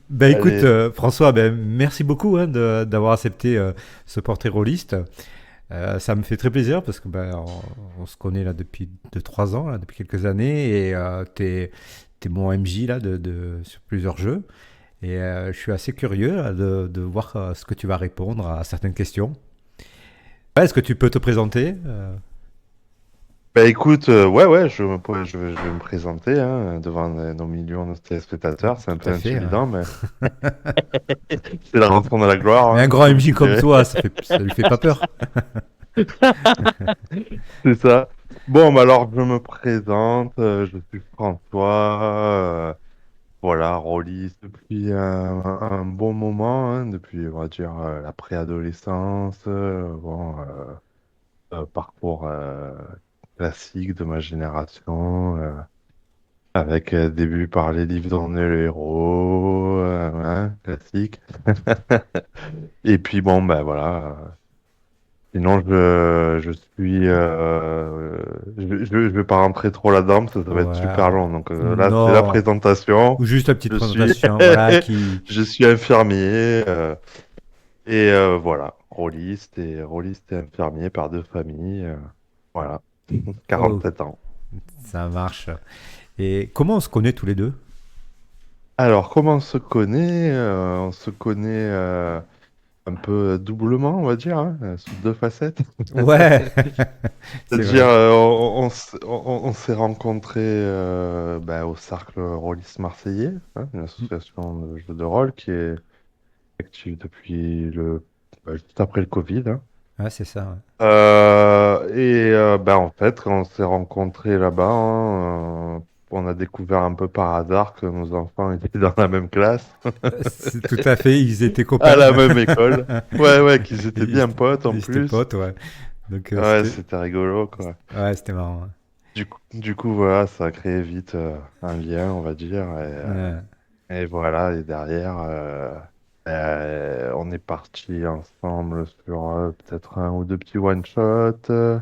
Bah écoute, Allez, François, ben, merci beaucoup hein, d'avoir accepté ce portrait rôliste. Ça me fait très plaisir parce que ben, on se connaît là depuis 3 ans, là, depuis quelques années, et t'es mon MJ là, sur plusieurs jeux. Et je suis assez curieux là, de voir ce que tu vas répondre à certaines questions. Ouais, est-ce que tu peux te présenter? bah écoute, ouais, ouais, je vais me présenter devant nos millions de téléspectateurs. C'est un Tout peu à fait. Ouais. intimidant, mais c'est la rentrée de la gloire, Mais un grand comme MJ tu comme dirais. toi, ça lui fait pas peur. C'est ça. Bon, bah alors, je me présente. Je suis François. Voilà, rôliste depuis un bon moment, depuis, on va dire, la préadolescence. Parcours classique de ma génération. Avec début par les livres dont on est le héros, classique. Et puis bon, ben voilà. Sinon, je suis. Je vais pas rentrer trop là-dedans, parce que ça va être Ouais. super long. Donc là, c'est la Non. présentation. Ou juste la petite Je suis, présentation, voilà, qui. je suis infirmier. Et voilà, rôliste et infirmier par deux familles. Voilà, Oh, 47 ans. ça marche. Et comment on se connaît tous les deux? Alors, comment on se connaît? On se connaît un peu doublement, on va dire, sous deux facettes. Ouais, c'est C'est-à-dire, vrai. on s'est rencontrés au Cercle Rôliste Marseillais, une association de jeux de rôle qui est active depuis juste après le Covid. Ouais, c'est ça. Ouais. En fait, quand on s'est rencontrés là-bas, on a découvert un peu par hasard que nos enfants étaient dans la même classe, C'est tout à fait, ils étaient à copains. la même école. Ouais, ouais, qu'ils étaient Ils bien étaient, potes en ils étaient plus. potes, ouais. Donc Ouais, c'était rigolo, quoi. ouais, c'était marrant. Du coup, voilà, ça a créé vite un lien, on va dire. Ouais. Et voilà, et derrière, on est parti ensemble sur peut-être un ou deux petits one-shots.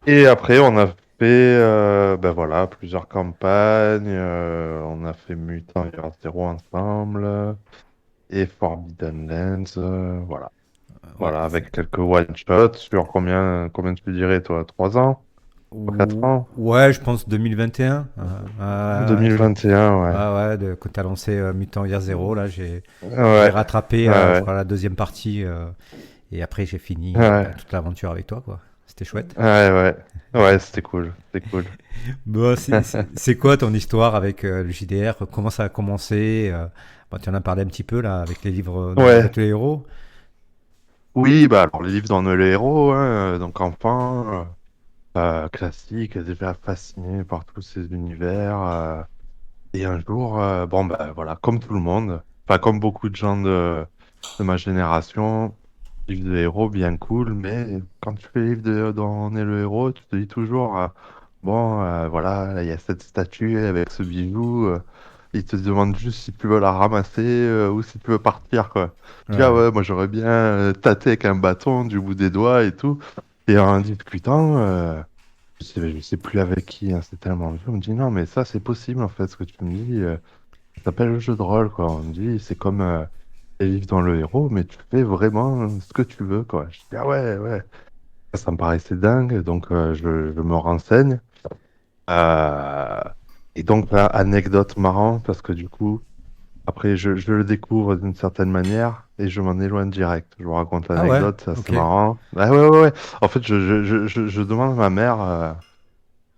Et après, on a fait voilà, plusieurs campagnes. On a fait Mutant Year Zero ensemble et Forbidden Lands. Voilà. Ouais, Voilà, avec quelques one-shots sur combien tu dirais, toi? 3 ans? 4 ans? Ouais, je pense 2021. Ouais, 2021, ouais. ouais, quand t'as lancé Mutant Year Zero, là, j'ai Ouais, rattrapé, je ouais, crois, la deuxième partie. Et après, j'ai fini ouais, toute l'aventure avec toi, quoi. C'était chouette. ouais, ouais. Ouais, c'était cool, c'était cool. Bon, c'est quoi ton histoire avec le JDR? Comment ça a commencé? Bon, tu en as parlé un petit peu là avec les livres dont vous Ouais, êtes les héros. oui, bah alors les livres dans le héros, donc enfant, classique, déjà fasciné par tous ces univers. Et un jour, bon, ben voilà, comme tout le monde, enfin, comme beaucoup de gens de ma génération, livre de héros, bien cool, mais quand tu fais livre dont on est le héros, tu te dis toujours, bon, voilà, là, il y a cette statue avec ce bijou, ils te demandent juste si tu veux la ramasser ou si tu veux partir, quoi. Tu dis, ah Ouais. ouais, moi j'aurais bien tâté avec un bâton du bout des doigts et tout. Et en discutant, je sais plus avec qui, c'est tellement vieux, on me dit, non, mais ça, c'est possible, en fait, ce que tu me dis. Ça s'appelle le jeu de rôle, quoi. On dit, c'est comme les livres dans le héros, mais tu fais vraiment ce que tu veux, quoi. Je dis, ah ouais, ouais. Ça me paraissait dingue, donc je me renseigne. Euh, et donc, là, anecdote marrante, parce que du coup, après, je le découvre d'une certaine manière et je m'en éloigne direct. Je vous raconte Ah ouais, l'anecdote, c'est assez ok. marrant. Ah ouais, ouais, ouais. En fait, je demande à ma mère,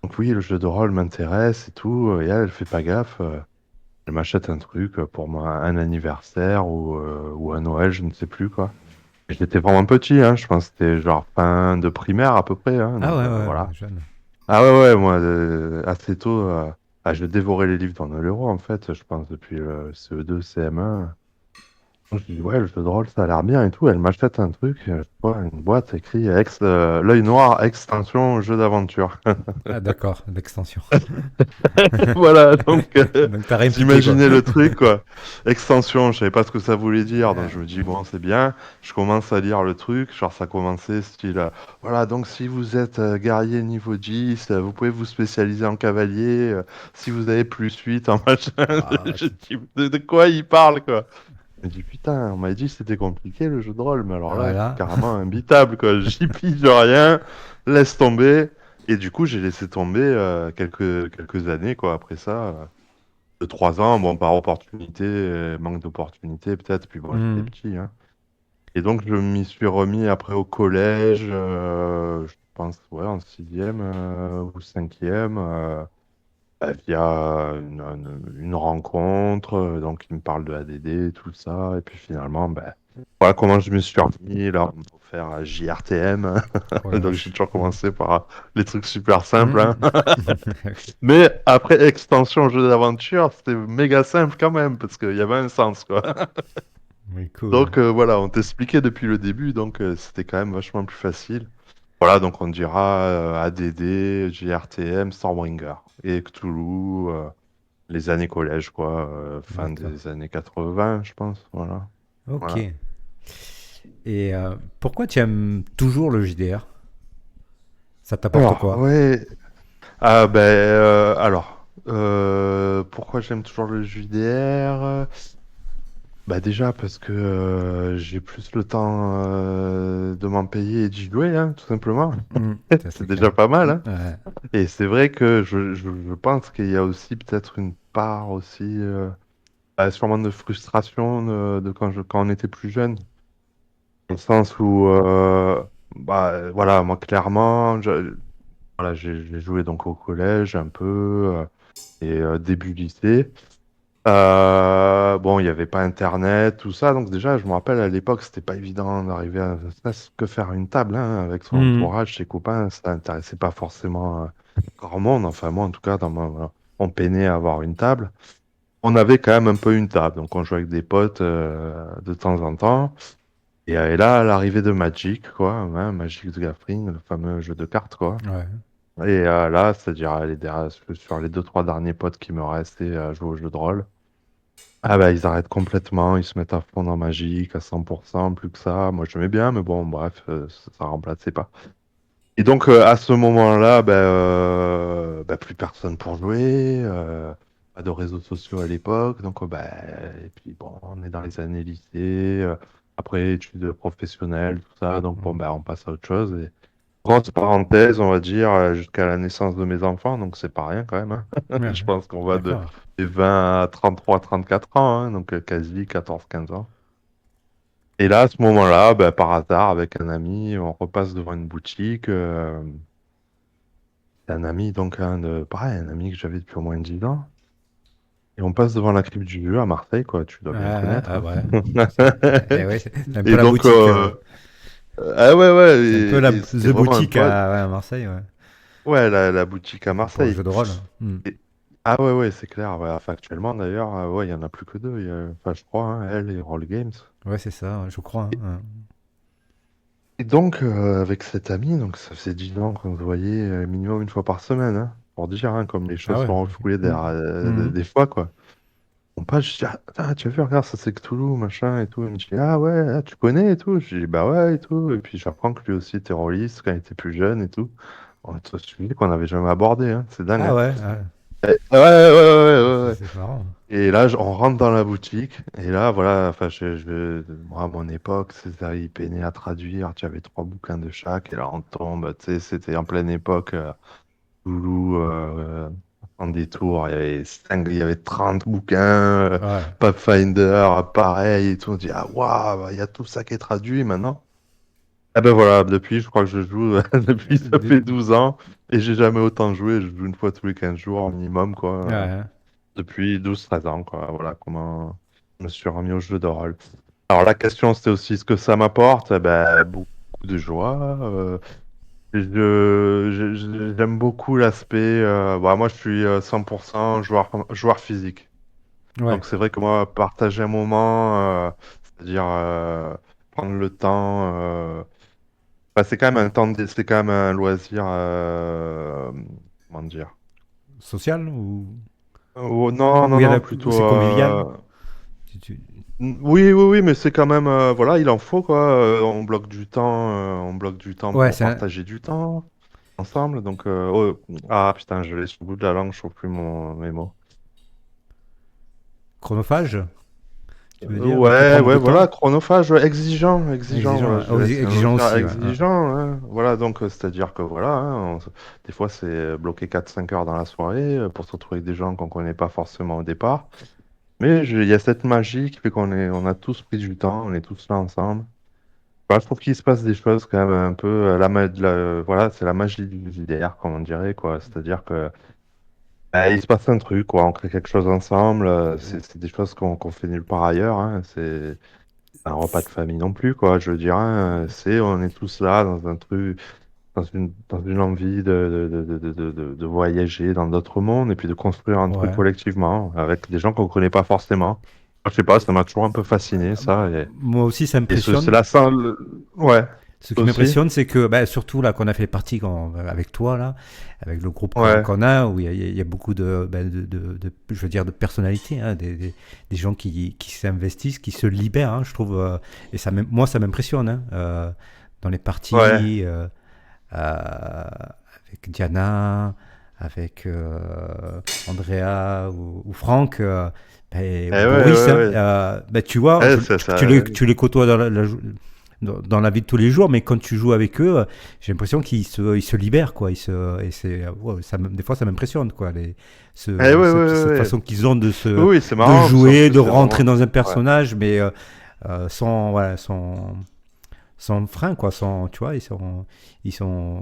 donc oui, le jeu de rôle m'intéresse et tout, et elle fait pas gaffe. Elle m'achète un truc pour moi, un anniversaire ou un Noël, je ne sais plus quoi. J'étais vraiment petit, je pense que c'était genre fin de primaire à peu près, Ah donc ouais, ouais, voilà. jeune. Ah ouais, ouais, moi, assez tôt, je dévorais les livres dans le l'euro en fait, je pense depuis le CE2, CM1. Je dis, ouais, le jeu de rôle, ça a l'air bien et tout. Elle m'achète un truc, je vois une boîte écrit l'œil noir, extension, jeu d'aventure. Ah, d'accord, l'extension. Voilà, donc Donc t'as rien piqué, quoi. j'imaginais le truc, quoi. Extension, je savais pas ce que ça voulait dire, donc Euh, je me dis, bon, c'est bien. Je commence à lire le truc, genre ça commençait style, voilà, donc si vous êtes guerrier niveau 10, vous pouvez vous spécialiser en cavalier, si vous avez plus 8 en machin. ah, Je dis, de quoi il parle, quoi? Je me dis, putain, on m'a dit que c'était compliqué le jeu de rôle, mais alors là, voilà. carrément imbitable, quoi. J'y pige rien, laisse tomber. Et du coup, j'ai laissé tomber quelques années, quoi, après ça. 3 ans, bon, par opportunité, manque d'opportunité, peut-être, puis bon, j'étais Hmm. petit, hein. Et donc, je m'y suis remis après au collège, je pense, ouais, en sixième ou cinquième. Via une rencontre, donc il me parle de ADD, tout ça, et puis finalement, ben, voilà comment je me suis remis, là, on m'a offert JRTM, Oh la donc j'ai vache. toujours Hmm. commencé par les trucs super simples, Hmm. hein. Mais après extension jeu d'aventure, c'était méga simple quand même, parce qu'il y avait un sens, quoi. Mais cool. Donc voilà, on t'expliquait depuis le début, donc c'était quand même vachement plus facile. Voilà, donc on dira ADD, JRTM, Stormbringer et Cthulhu. Les années collège, quoi, fin D'accord. des années 80, je pense, voilà. Ok. Voilà. Et pourquoi tu aimes toujours le JDR? Ça t'apporte Alors, quoi? ouais, pourquoi j'aime toujours le JDR? Bah déjà parce que j'ai plus le temps de m'en payer et d'y jouer, hein, tout simplement. Hmm. Ça, C'est c'est déjà clair. pas mal, hein. Ouais. Et c'est vrai que je pense qu'il y a aussi peut-être une part aussi, sûrement de frustration de quand on était plus jeune. Dans le sens où, voilà, moi clairement, voilà, j'ai joué donc au collège un peu et début lycée. Bon, il n'y avait pas Internet, tout ça, donc déjà, je me rappelle à l'époque, c'était pas évident d'arriver à ne serait-ce que faire une table hein, avec son Hmm. entourage, ses copains, ça n'intéressait pas forcément grand monde. Enfin, moi, en tout cas, on peinait à avoir une table. On avait quand même un peu une table, donc on jouait avec des potes de temps en temps. Et là, l'arrivée de Magic, quoi, hein, Magic the Gathering, le fameux jeu de cartes, quoi. Ouais. Et là, c'est-à-dire sur les deux, trois derniers potes qui me restaient à jouer au jeu de rôle, ah bah ils arrêtent complètement, ils se mettent à fond dans Magic à 100%, plus que ça. Moi, j'aimais bien, mais bon, bref, ça remplaçait pas. Et donc, à ce moment-là, plus personne pour jouer, pas de réseaux sociaux à l'époque, donc, et puis bon, on est dans les années lycée, après études professionnelles, tout ça, donc bon, Hmm. on passe à autre chose. Et grosse parenthèse, on va dire, jusqu'à la naissance de mes enfants, donc c'est pas rien quand même, hein. Ouais. Je pense qu'on va D'accord. des 20 à 33, 34 ans, hein, donc quasi 14, 15 ans. Et là, à ce moment-là, par hasard, avec un ami, on repasse devant une boutique. C'est un ami, donc, pareil, un ami que j'avais depuis au moins 10 ans. Et on passe devant la crypte du Dieu à Marseille, quoi, tu dois bien connaître, Ah hein. ouais. Eh ouais, c'est un peu Et la donc, boutique. ah ouais, ouais, C'est un peu la et c'était The vraiment un Boutique pote. à, ouais, à Marseille, ouais. Ouais, la boutique à Pour le Marseille. jeu de rôle. Hmm. Et- ah ouais, ouais, c'est clair. Ouais. Enfin, actuellement, d'ailleurs, ouais, il y en a plus que deux. Enfin, je crois, hein, elle et Roll Games. Ouais, c'est ça, ouais, je crois, hein. Et donc, avec cet ami, donc ça faisait 10 ans qu'on se voyait minimum une fois par semaine, hein, pour dire, hein, comme les Ah choses ouais, sont ok. refoulées Hmm. Hmm. des fois, quoi. On passe, je dis, ah, putain, tu as vu, regarde, ça c'est Cthulhu, machin et tout. Il me dit, ah ouais, ah, tu connais et tout. Je dis, bah ouais et tout. Et puis j'apprends que lui aussi était rôliste quand il était plus jeune et tout. On a un sujet qu'on n'avait jamais abordé, hein. C'est dingue, Ah hein. ouais, ouais. Ouais, ouais, ouais, ouais, ouais. C'est marrant. Et là, on rentre dans la boutique. Et là, voilà, enfin, moi, à mon époque, c'était il peinait à traduire. Tu avais 3 bouquins de chaque. Et là, on tombe, tu sais, c'était en pleine époque. Loulou, en détour, il y avait 30 bouquins, Ouais. Pathfinder, pareil et tout. On dit, ah waouh, il y a tout ça qui est traduit maintenant. Ah ben voilà, depuis, je crois que je joue, depuis, ça Du- fait 12 ans, et j'ai jamais autant joué. Je joue une fois tous les 15 jours minimum, quoi, Ouais. depuis 12 13 ans, quoi. Voilà comment je me suis remis au jeu de rôle. Alors la question, c'était aussi ce que ça m'apporte. Eh ben, beaucoup de joie. J'aime beaucoup l'aspect. Moi, je suis 100% joueur physique. Ouais. Donc, c'est vrai que moi, partager un moment, C'est-à-dire prendre le temps. Enfin, c'est quand même un temps, c'est quand même un loisir. Comment dire? Social ou Oh, non, où non, il y a non, où plutôt. c'est convivial? Oui, oui, oui, mais c'est quand même. Voilà, il en faut quoi. On bloque du temps Ouais, pour c'est un partager du temps ensemble. Donc, oh, ah putain, je l'ai sur le bout de la langue, je trouve plus mes mots. chronophage, tu veux dire, qui Ouais, prend beaucoup ouais, de temps? voilà, chronophage, ouais, exigeant, exigeant, Exigeant, voilà, ouais. je Oh, dirais, c'est un exigeant loisir aussi, ouais. Ouais. exigeant, hein. Voilà, donc, c'est-à-dire que voilà, hein, des fois, c'est bloqué 4 5 heures dans la soirée pour se retrouver avec des gens qu'on connaît pas forcément au départ. Mais il y a cette magie qui fait on a tous pris du temps, on est tous là ensemble. Bah, je trouve qu'il se passe des choses quand même un peu, voilà, c'est la magie du JDR, comme on dirait, quoi. C'est-à-dire que il se passe un truc, quoi. On crée quelque chose ensemble. C'est des choses qu'on fait nulle part ailleurs, hein. C'est un repas de famille non plus, quoi. Je veux dire, hein. On est tous là dans un truc, dans une envie de voyager dans d'autres mondes et puis de construire un truc Ouais. collectivement avec des gens qu'on connaît pas forcément. Je sais pas, ça m'a toujours un peu fasciné, ça. Moi aussi, ça Et c'est m'impressionne. la ouais, Ce qui aussi. m'impressionne, c'est que, bah, surtout là, qu'on a fait partie avec toi, là, avec le groupe Ouais. qu'on a, où il y a beaucoup je veux dire, de personnalités, hein, des gens qui s'investissent, qui se libèrent, hein, je trouve. Et moi, ça m'impressionne, hein, dans les Ouais. parties, avec Diana, avec Andrea ou Franck, Eh ou ouais, Boris, ouais, hein, ouais. tu vois, Ça. tu les côtoies dans la vie de tous les jours, mais quand tu joues avec eux, j'ai l'impression ils se libèrent, quoi. Et ouais, des fois, ça m'impressionne, quoi. Eh ouais, ouais, ouais, Cette ouais. façon qu'ils ont Oui, oui, c'est de marrant, parce qu'en jouer, plus, de c'est rentrer vraiment. dans un Ouais. personnage, mais voilà, sans frein, quoi. Tu vois,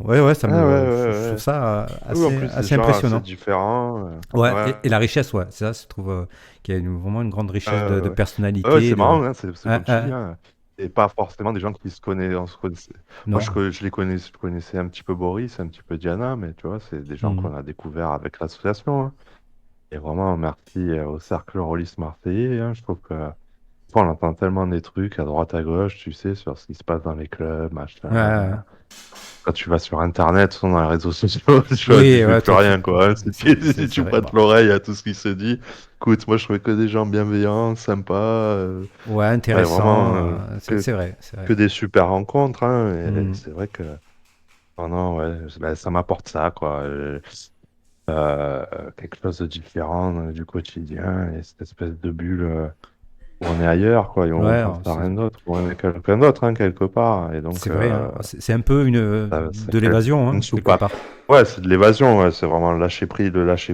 ouais, ouais, Ah ouais, je ouais, trouve ouais. ça Oui, en plus, des assez gens assez impressionnant. différents. Ouais, Ouais. et la richesse, ouais, c'est ça, je trouve qu'il y a vraiment une grande richesse de Ouais, ouais, ouais, personnalité, c'est marrant, hein, c'est Ouais, comme tu dis, hein. Et pas forcément des gens qui se connaissent. On se connaissait. Moi, non. je connaissais un petit peu Boris, un petit peu Diana, mais tu vois, c'est des gens Mhm. qu'on a découverts avec l'association, hein. Et vraiment, merci au Cercle Rôliste Marseillais, hein. Je trouve que on entend tellement des trucs à droite à gauche, tu sais, sur ce qui se passe dans les clubs, Ouais, ouais. machin. Quand tu vas sur Internet, ou dans les réseaux sociaux, tu Oui, fais ouais, plus rien, quoi, hein. Si c'est tu vrai. prêtes Bon. l'oreille à tout ce qui se dit, écoute, moi je trouvais que des gens bienveillants, sympas, Ouais, ouais, vraiment intéressant, c'est vrai, c'est que vrai. des super rencontres, hein. Et Mhm. c'est vrai que oh non, ouais, ben, ça m'apporte ça, quoi. Quelque chose de différent du quotidien et cette espèce de bulle où on est ailleurs, quoi, et on Ouais, pense à rien d'autre, où on est quelqu'un d'autre, hein, quelque part. Et donc, c'est vrai, hein. C'est un peu ça de crée l'évasion, une hein, quelque soupape. part. Ouais, c'est de l'évasion, ouais, c'est vraiment le lâcher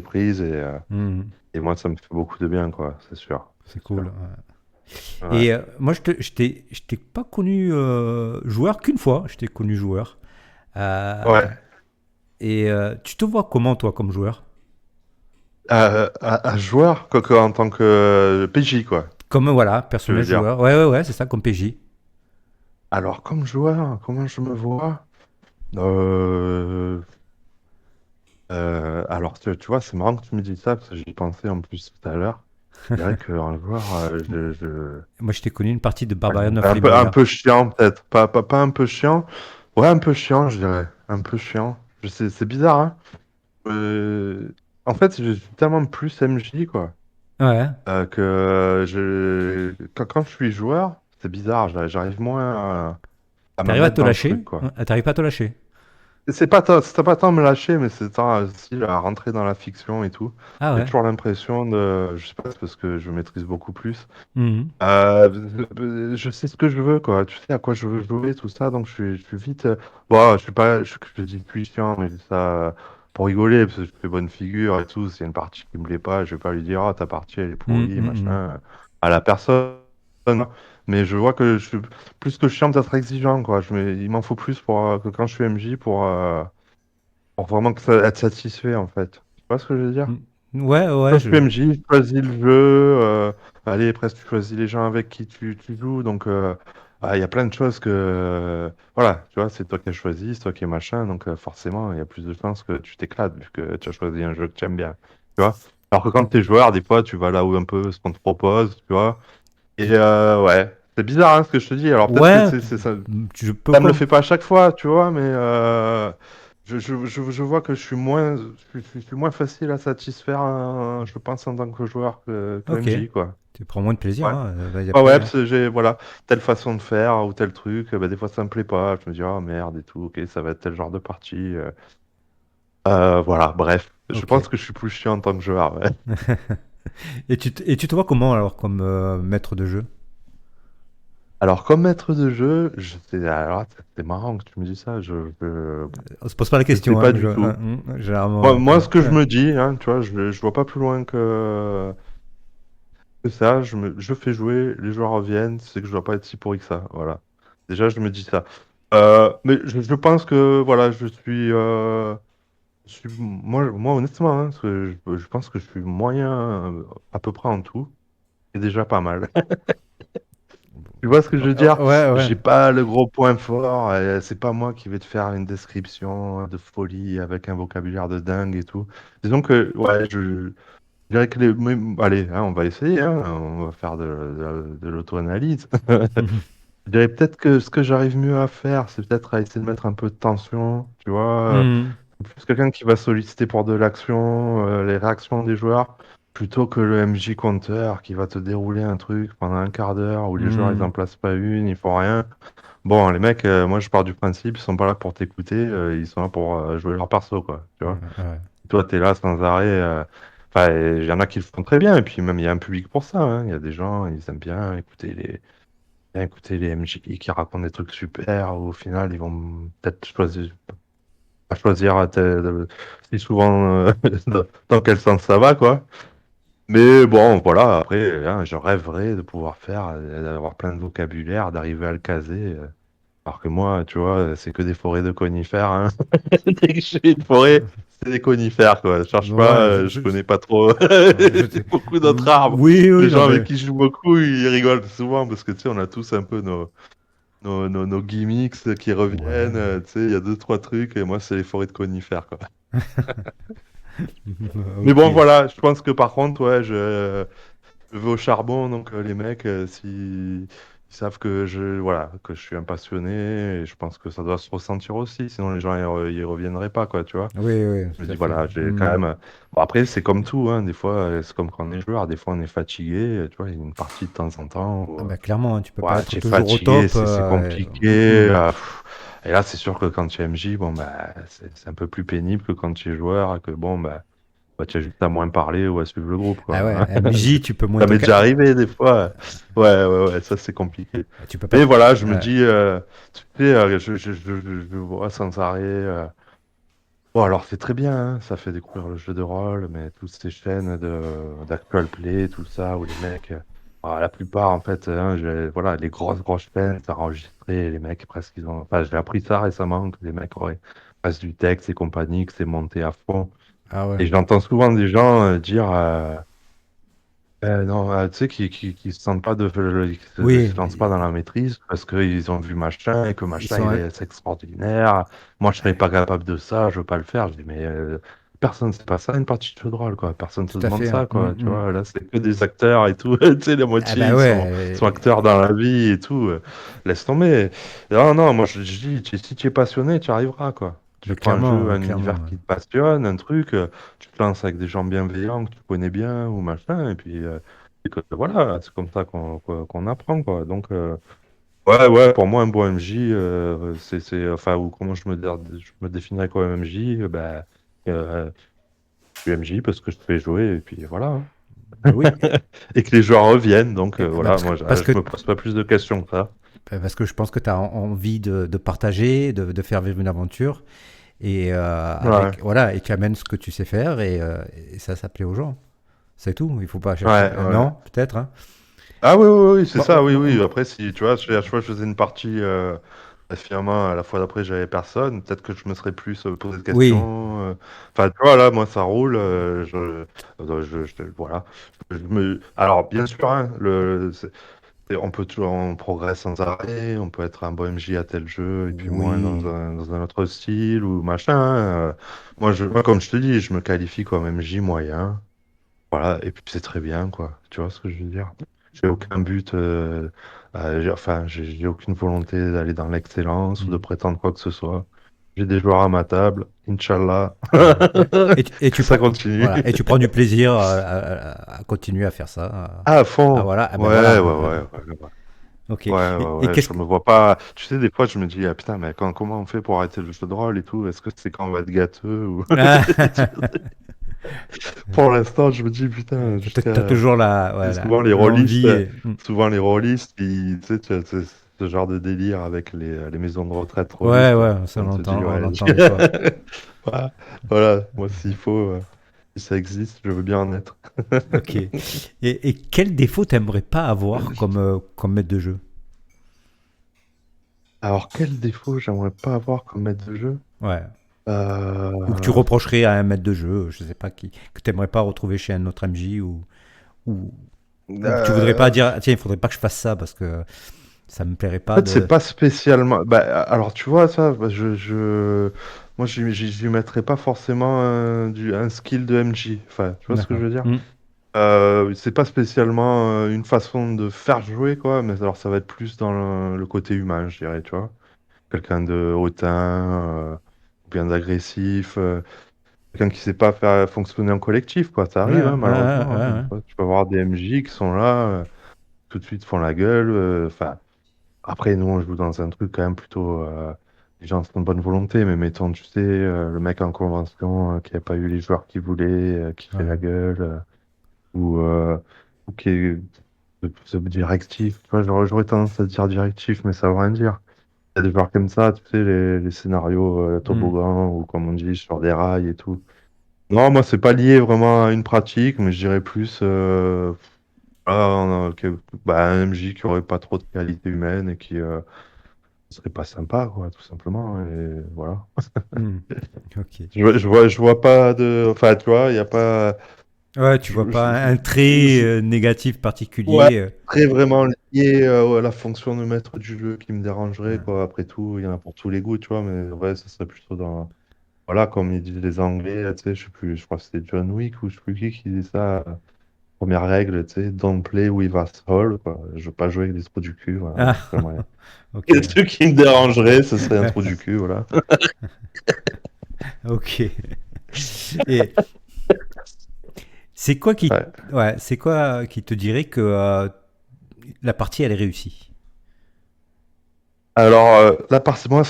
prise Mhm. et moi, ça me fait beaucoup de bien, quoi, c'est sûr. C'est C'est cool. sûr. Ouais. Ouais. Et moi, je t'ai pas connu joueur qu'une fois. Je t'ai connu joueur. Ouais. Et tu te vois comment, toi, comme joueur? À joueur, quoi, en tant que PJ, quoi, Comme, voilà, tu veux personnage dire. joueur. Ouais, ouais, ouais, c'est ça, comme PJ. Alors, comme joueur, comment je me vois? Euh, alors, tu vois, c'est marrant que tu me dises ça, parce que j'y pensais en plus tout à l'heure. Je dirais qu'un joueur, Moi, je t'ai connu une partie de ouais, Barbarian of un Lemuria. peu chiant, peut-être. Pas un peu chiant. Ouais, un peu chiant, je dirais. Un peu chiant. Je sais, c'est bizarre, hein. Euh, En fait, je suis tellement plus MJ, quoi, Ouais. quand je suis joueur, c'est bizarre, j'arrive moins à me T'arrives à mettre te dans le lâcher? truc, quoi. T'arrives pas à te lâcher? C'est pas tant me lâcher, mais c'est tant aussi à rentrer dans la fiction et tout. Ah J'ai ouais. toujours l'impression de, je sais pas, c'est parce que je maîtrise beaucoup plus. Mhm. Je sais ce que je veux, quoi. Tu sais à quoi je veux jouer, tout ça. Donc je suis vite. Bon, je suis pas. Je dis plus chiant, mais je dis ça pour rigoler, parce que je fais bonne figure et tout. S'il y a une partie qui me plaît pas, je vais pas lui dire, ah, ta partie elle est Mhm, pourrie, mhm, machin, à la personne. Mais je vois que je suis plus que chiant d'être exigeant, quoi. Il m'en faut plus que quand je suis MJ pour vraiment être satisfait, en fait. Tu vois ce que je veux dire? mhm. Ouais, Quand ouais, je suis MJ, je choisis le jeu. Allez, presque tu choisis les gens avec qui tu joues. Donc, il y a plein de choses voilà, tu vois, c'est toi qui as choisi, c'est toi qui es machin. Donc, forcément, il y a plus de chances que tu t'éclates vu que tu as choisi un jeu que tu aimes bien. Tu vois? Alors que quand tu es joueur, des fois, tu vas là où un peu ce qu'on te propose, tu vois. Et ouais. C'est bizarre hein, ce que je te dis. Alors peut-être que Ouais, ça. je peux Ça me le comme. fait pas à chaque fois, tu vois, mais je vois que je suis moins facile à satisfaire, je pense, en tant que joueur que Ok. MJ, quoi. Tu prends moins de plaisir, Ouais. hein. Vas-y, Ouais, ouais, après. parce que j'ai, voilà, telle façon de faire ou tel truc, bah, des fois ça me plaît pas. Je me dis, oh merde et tout, ok, ça va être tel genre de partie. Voilà, bref. Je Ok. pense que je suis plus chiant en tant que joueur, ouais. Et tu te vois comment alors comme maître de jeu? Alors, comme maître de jeu, alors, c'est marrant que tu me dis ça, On se pose pas la je sais question, pas hein, du tout. généralement. Moi, ce que je me dis, hein, tu vois, je vois pas plus loin que ça. Je fais jouer, les joueurs reviennent, c'est que je dois pas être si pourri que ça. Voilà. Déjà, je me dis ça. Mais je pense que, voilà, moi honnêtement, hein, parce que je pense que je suis moyen à peu près en tout. C'est déjà pas mal. Tu vois ce que je veux dire? Ouais, ouais. J'ai pas le gros point fort. C'est pas moi qui vais te faire une description de folie avec un vocabulaire de dingue et tout. Disons que, ouais, je dirais que allez, hein, on va essayer, hein, on va faire de l'auto-analyse. Je dirais peut-être que ce que j'arrive mieux à faire, c'est peut-être à essayer de mettre un peu de tension, tu vois. Mhm. Plus quelqu'un qui va solliciter pour de l'action, les réactions des joueurs, plutôt que le MJ Counter qui va te dérouler un truc pendant un quart d'heure où les joueurs ils en Mhm. placent pas une, ils font rien. Bon, les mecs, moi je pars du principe, ils sont pas là pour t'écouter, ils sont là pour jouer leur perso, quoi, tu vois. Ouais. Toi, tu es là sans arrêt. Enfin, il y en a qui le font très bien, et puis même il y a un public pour ça, hein. Il y a des gens, ils aiment bien écouter les MJ qui racontent des trucs super, où au final ils vont peut-être choisir à choisir si souvent dans quel sens ça va, quoi. Mais bon, voilà, après, hein, je rêverais de pouvoir faire, d'avoir plein de vocabulaire, d'arriver à le caser. Alors que moi, tu vois, c'est que des forêts de conifères, hein. Dès que j'ai une forêt, c'est des conifères, quoi. Je cherche pas, Ouais, je connais pas trop je te- beaucoup d'autres arbres. Oui, Les oui, non, gens avec mais. qui je joue beaucoup, ils rigolent souvent parce que, tu sais, on a tous un peu nos gimmicks qui reviennent. Ouais. Tu sais, il y a deux, trois trucs, et moi, c'est les forêts de conifères, quoi. Mais Ok. bon, voilà, je pense que par contre, ouais, je vais au charbon, donc les mecs, si, ils savent que voilà, que je suis un passionné, et je pense que ça doit se ressentir aussi, sinon les gens, ils reviendraient pas, quoi, tu vois. Oui, oui, Je me tout à dis, fait. voilà, j'ai quand Hmm. même. Bon, après, c'est comme tout, hein, des fois, c'est comme quand on est joueur, des fois on est fatigué, tu vois, il y a une partie de temps en temps où, Ah bah clairement, hein, tu peux pas ouais, être tu es toujours au fatigué, top. c'est compliqué. Et là, c'est sûr que quand tu es MJ, bon, bah, c'est un peu plus pénible que quand tu es joueur, et que bon, bah, tu as juste à moins parler ou à suivre le groupe, Ah quoi. ouais, MJ, tu peux moins Ça te m'est ca- déjà arrivé des fois. Ouais, ouais, ouais, ça c'est compliqué. tu peux pas Mais te... voilà, je me ouais. dis, tu sais, je vois sans arrêt. Bon, alors c'est très bien, hein, ça fait découvrir le jeu de rôle, mais toutes ces chaînes d'actual play, tout ça, où les mecs, la plupart en fait, hein, voilà, les grosses chaînes, ça enregistré, les mecs presque ils ont. Enfin, j'ai appris ça récemment, que les mecs auraient presque du texte et compagnie, que c'est monté à fond. Ah ouais. Et j'entends souvent des gens dire. Non, tu sais, qui se sentent pas qui Oui, se lancent pas dans la maîtrise parce qu'ils ont vu machin et que ils machin, sont... c'est extraordinaire. Moi, je serais pas capable de ça, je veux pas le faire. Je dis, mais personne ne sait pas ça, une partie de jeu de rôle, quoi. Personne te tout à demande fait, hein. ça, Hmm, quoi. Tu hmm. vois, là, c'est que des acteurs et tout. Tu sais, la Ah moitié, bah sont acteurs dans la vie et tout. Laisse tomber. Non, non, moi, je dis, si tu es passionné, tu arriveras, quoi. Tu prends un jeu, un clairement. univers qui te passionne, un truc, tu te lances avec des gens bienveillants que tu connais bien ou machin, et puis. Et que, voilà, c'est comme ça qu'on apprend, quoi. Donc, ouais, ouais, pour moi, un bon MJ, enfin, ou comment je me définirais comme MJ, euh, je suis MJ parce que je te fais jouer, et puis voilà, hein. Oui, Et que les joueurs reviennent, donc bah voilà, moi, parce que je me pose pas plus de questions que ça. parce que je pense que tu as envie de partager, de faire vivre une aventure et Ouais, avec voilà et tu amènes ce que tu sais faire et ça plaît aux gens. C'est tout. Il faut pas chercher. ouais, ouais. Non, peut-être. Hein. Ah oui, oui, oui, c'est Moi, ça, oui, oui. moi- Après, si tu vois, à chaque fois que je faisais une partie, finalement, à la fois d'après, j'avais personne, peut-être que je me serais plus posé de oui, questions. Enfin, tu vois, là, moi, ça roule. Voilà. Alors, bien sûr, hein, on peut toujours, on progresse sans arrêt, on peut être un bon MJ à tel jeu, et puis moins oui. dans un autre style, ou machin, hein. Moi, comme je te dis, je me qualifie comme MJ moyen. Voilà, et puis c'est très bien, quoi. Tu vois ce que je veux dire? j'ai aucun but, enfin, j'ai aucune volonté d'aller dans l'excellence ou de Hmm. prétendre quoi que ce soit. J'ai des joueurs à ma table, Inch'Allah, Ouais. Et tu que ça prends, continue. voilà, et tu prends du plaisir à continuer à faire ça. Ah, à fond! Voilà, ah ben Ouais, ouais, voilà. ouais, ouais, ouais. Ok. Ouais, ouais, Et ouais, qu'est-ce je que. me vois pas. Tu sais, des fois, je me dis, ah putain, mais comment on fait pour arrêter le jeu de rôle et tout? Est-ce que c'est quand on va être gâteux ou... Pour l'instant, je me dis, putain, T'as toujours et voilà, souvent les rôlistes, l'envie. tu sais, tu as ce genre de délire avec les maisons de retraite Ouais, rôlistes. ouais, ça On te dit, on ouais, l'entend des fois. voilà, voilà, moi s'il faut, si ça existe, je veux bien en être. Ok. Et quel défaut t'aimerais pas avoir comme maître de jeu? Alors, quel défaut j'aimerais pas avoir comme maître de jeu? Ouais. Ou que tu Euh, reprocherais à un maître de jeu, je sais pas qui, que t'aimerais pas retrouver chez un autre MJ ou, ou que tu voudrais pas euh, dire, ah, tiens, il faudrait pas que je fasse ça parce que ça me plairait En pas fait, c'est de. pas spécialement. Bah, alors, tu vois, ça, bah, moi, j'y mettrais pas forcément un skill de MJ. Enfin, tu vois ce que je D'accord. veux dire? Hmm. C'est pas spécialement une façon de faire jouer, quoi, mais alors ça va être plus dans le côté humain, je dirais, tu vois. Quelqu'un de hautain, ou bien d'agressif, quelqu'un qui sait pas faire fonctionner en collectif, quoi. Ça Ouais, arrive, hein, ouais, malheureusement, hein. ouais, Des ouais. fois, tu peux avoir des MJ qui sont là, tout de suite font la gueule. Enfin. Après, nous, on joue dans un truc quand même plutôt. Les gens sont de bonne volonté, mais mettons, tu sais, le mec en convention qui n'a pas eu les joueurs qu'il voulait, qui fait la Ouais. gueule, ou, euh, ou qui est directif. Tu vois, j'aurais tendance à dire directif, mais ça veut rien dire. Il y a des joueurs comme ça, tu sais, les scénarios Hmm. toboggan, ou comme on dit, sur des rails et tout. Non, moi, c'est pas lié vraiment à une pratique, mais je dirais plus. Voilà, un MJ qui aurait pas trop de qualité humaine et qui. Ce serait pas sympa, quoi, tout simplement. Et voilà. Hmm. Ok. Je vois pas de. Enfin, tu vois, il n'y a pas. Ouais, tu vois pas un trait Je- négatif ouais, particulier. très vraiment lié à la fonction de maître du jeu qui me dérangerait, Ouais. quoi. Après tout, il y en a pour tous les goûts, tu vois, mais ouais, ça serait plutôt dans. Voilà, comme ils disent les Anglais, tu sais, je sais plus, je crois que c'était John Wick ou je sais plus qui disait ça. Première règle, tu sais, don't play with asshole, quoi. Je veux pas jouer avec des trous du cul, voilà. Ah, Donc, j'aimerais. ok. Et ce qui me dérangerait, ce serait un trou du cul, voilà. Ok. Et c'est quoi qui, Ouais. ouais, c'est quoi qui te dirait que la partie elle est réussie? Alors, là, par moi,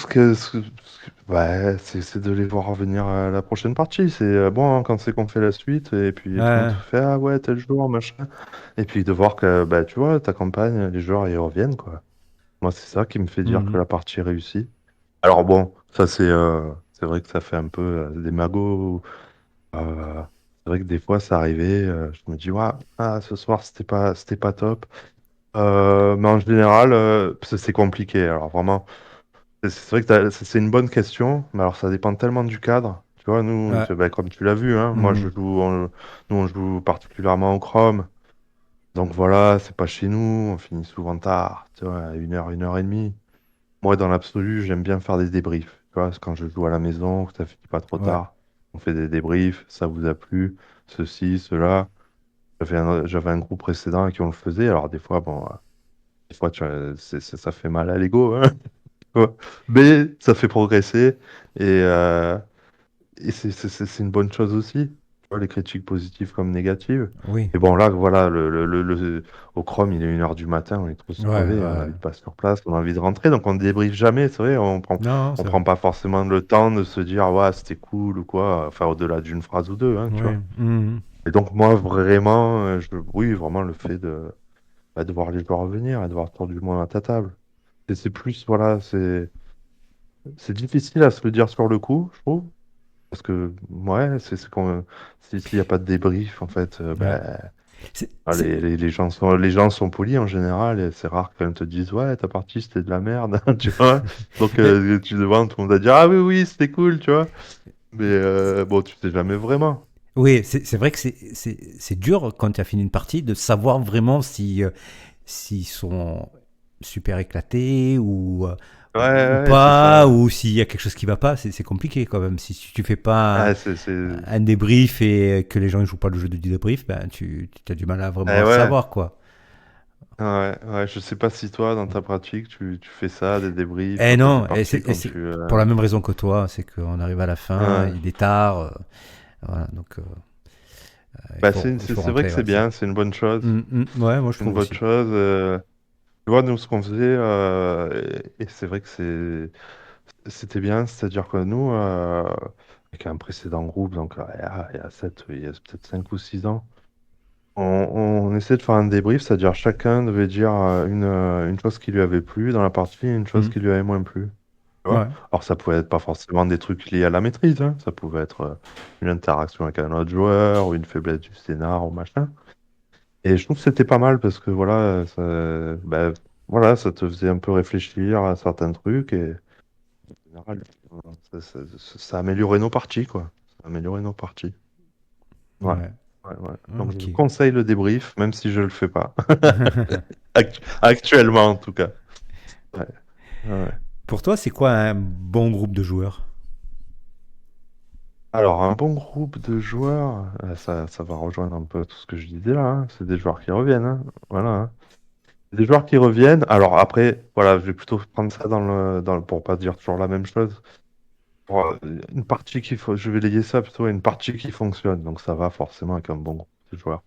ouais, c'est de les voir revenir à la prochaine partie. C'est bon, hein, quand c'est qu'on fait la suite, et puis tout le monde Ouais. te fait, ah ouais, tel jour, machin. Et puis de voir que, bah, tu vois, ta campagne, les joueurs, ils reviennent, quoi. Moi, c'est ça qui me fait dire que Mhm. la partie est réussie. Alors bon, ça, c'est vrai que ça fait un peu des magots. euh, c'est vrai que des fois, ça arrivait, je me dis, ouais, ah, ce soir, c'était pas top. Mais en général, c'est compliqué. Alors vraiment. C'est vrai que c'est une bonne question, mais alors ça dépend tellement du cadre. Tu vois, nous, Ouais. bah, comme tu l'as vu, hein, moi Mhm. nous on joue particulièrement au Chrome. Donc voilà, c'est pas chez nous, on finit souvent tard, tu vois, à 1 heure et demie. Moi, dans l'absolu, j'aime bien faire des débriefs. Tu vois, c'est quand je joue à la maison, que ça finit pas trop Ouais. tard. On fait des débriefs, ça vous a plu, ceci, cela. J'avais un groupe précédent qui on le faisait. Alors des fois, bon, des fois, ça fait mal à l'ego, hein. Ouais. Mais ça fait progresser et c'est une bonne chose aussi. Tu vois, les critiques positives comme négatives. Oui. Et bon, là, voilà, au Chrome, il est 1 heure du matin, on est tous Ouais, crevés, on ouais. n'habite pas sur place, on a envie de rentrer, donc on ne débriefe jamais, c'est vrai, Non, on c'est vrai. prend pas forcément le temps de se dire, ouais, c'était cool ou quoi, enfin, au-delà d'une phrase ou deux, hein, tu Oui. vois. Mhm. Et donc, moi, vraiment, oui, vraiment, le fait de voir les joueurs revenir et de voir autour du monde à ta table. C'est plus, voilà, c'est difficile à se le dire sur le coup, je trouve. Parce que, ouais, c'est quand s'il n'y a pas de débrief, en fait, Ouais. ben, C'est, c'est- les gens sont polis en général, et c'est rare qu'elles te disent, ouais, ta partie c'était de la merde, tu vois. Donc, mais tu demandes, tout le monde va dire, ah oui, oui, c'était cool, tu vois. Mais bon, tu sais jamais vraiment. oui, c'est vrai que c'est dur quand tu as fini une partie de savoir vraiment si s'ils sont super éclatés Ouais, ou ouais, c'est pas, ça. ou s'il y a quelque chose qui va pas, c'est compliqué quand même. Si tu fais pas Ah, un débrief et que les gens ne jouent pas le jeu du débrief, ben tu as du mal à vraiment eh à ouais. savoir quoi. Ouais, ouais, je sais pas si toi, dans ta pratique, tu fais ça, des débriefs Eh après tes non, et parties c'est et quand c'est tu... pour la même raison que toi, c'est qu'on arrive à la fin, Ouais. il est tard, voilà, donc Bah, il faut c'est vrai que rentrer, c'est ouais, bien, c'est une bonne chose. Ouais, moi je C'est une trouve bonne aussi. chose. Tu vois, nous, ce qu'on faisait, et c'est vrai que c'était bien, c'est-à-dire que nous, avec un précédent groupe, donc il y a peut-être 5 ou 6 ans, on, on essaie de faire un débrief, c'est-à-dire chacun devait dire une chose qui lui avait plu dans la partie et une chose Mm. qui lui avait moins plu. Tu vois? Ouais. Alors, ça pouvait être pas forcément des trucs liés à la maîtrise, hein. Ça pouvait être une interaction avec un autre joueur ou une faiblesse du scénar ou machin. Et je trouve que c'était pas mal parce que bah, voilà, ça te faisait un peu réfléchir à certains trucs et en général, ça améliorait nos parties, quoi. Ça améliorait nos parties. Voilà. Ouais. Ouais, ouais. Donc, je Ok. vous conseille le débrief, même si je le fais pas. Actuellement, en tout cas. Ouais. Ouais. Pour toi, c'est quoi un bon groupe de joueurs? Alors, un bon groupe de joueurs, ça va rejoindre un peu tout ce que je disais là, hein. C'est des joueurs qui reviennent, hein. Voilà, hein. Des joueurs qui reviennent. Alors après, voilà, je vais plutôt prendre ça pour pas dire toujours la même chose. Pour, une partie je vais lier ça plutôt à une partie qui fonctionne. Donc ça va forcément avec un bon groupe de joueurs.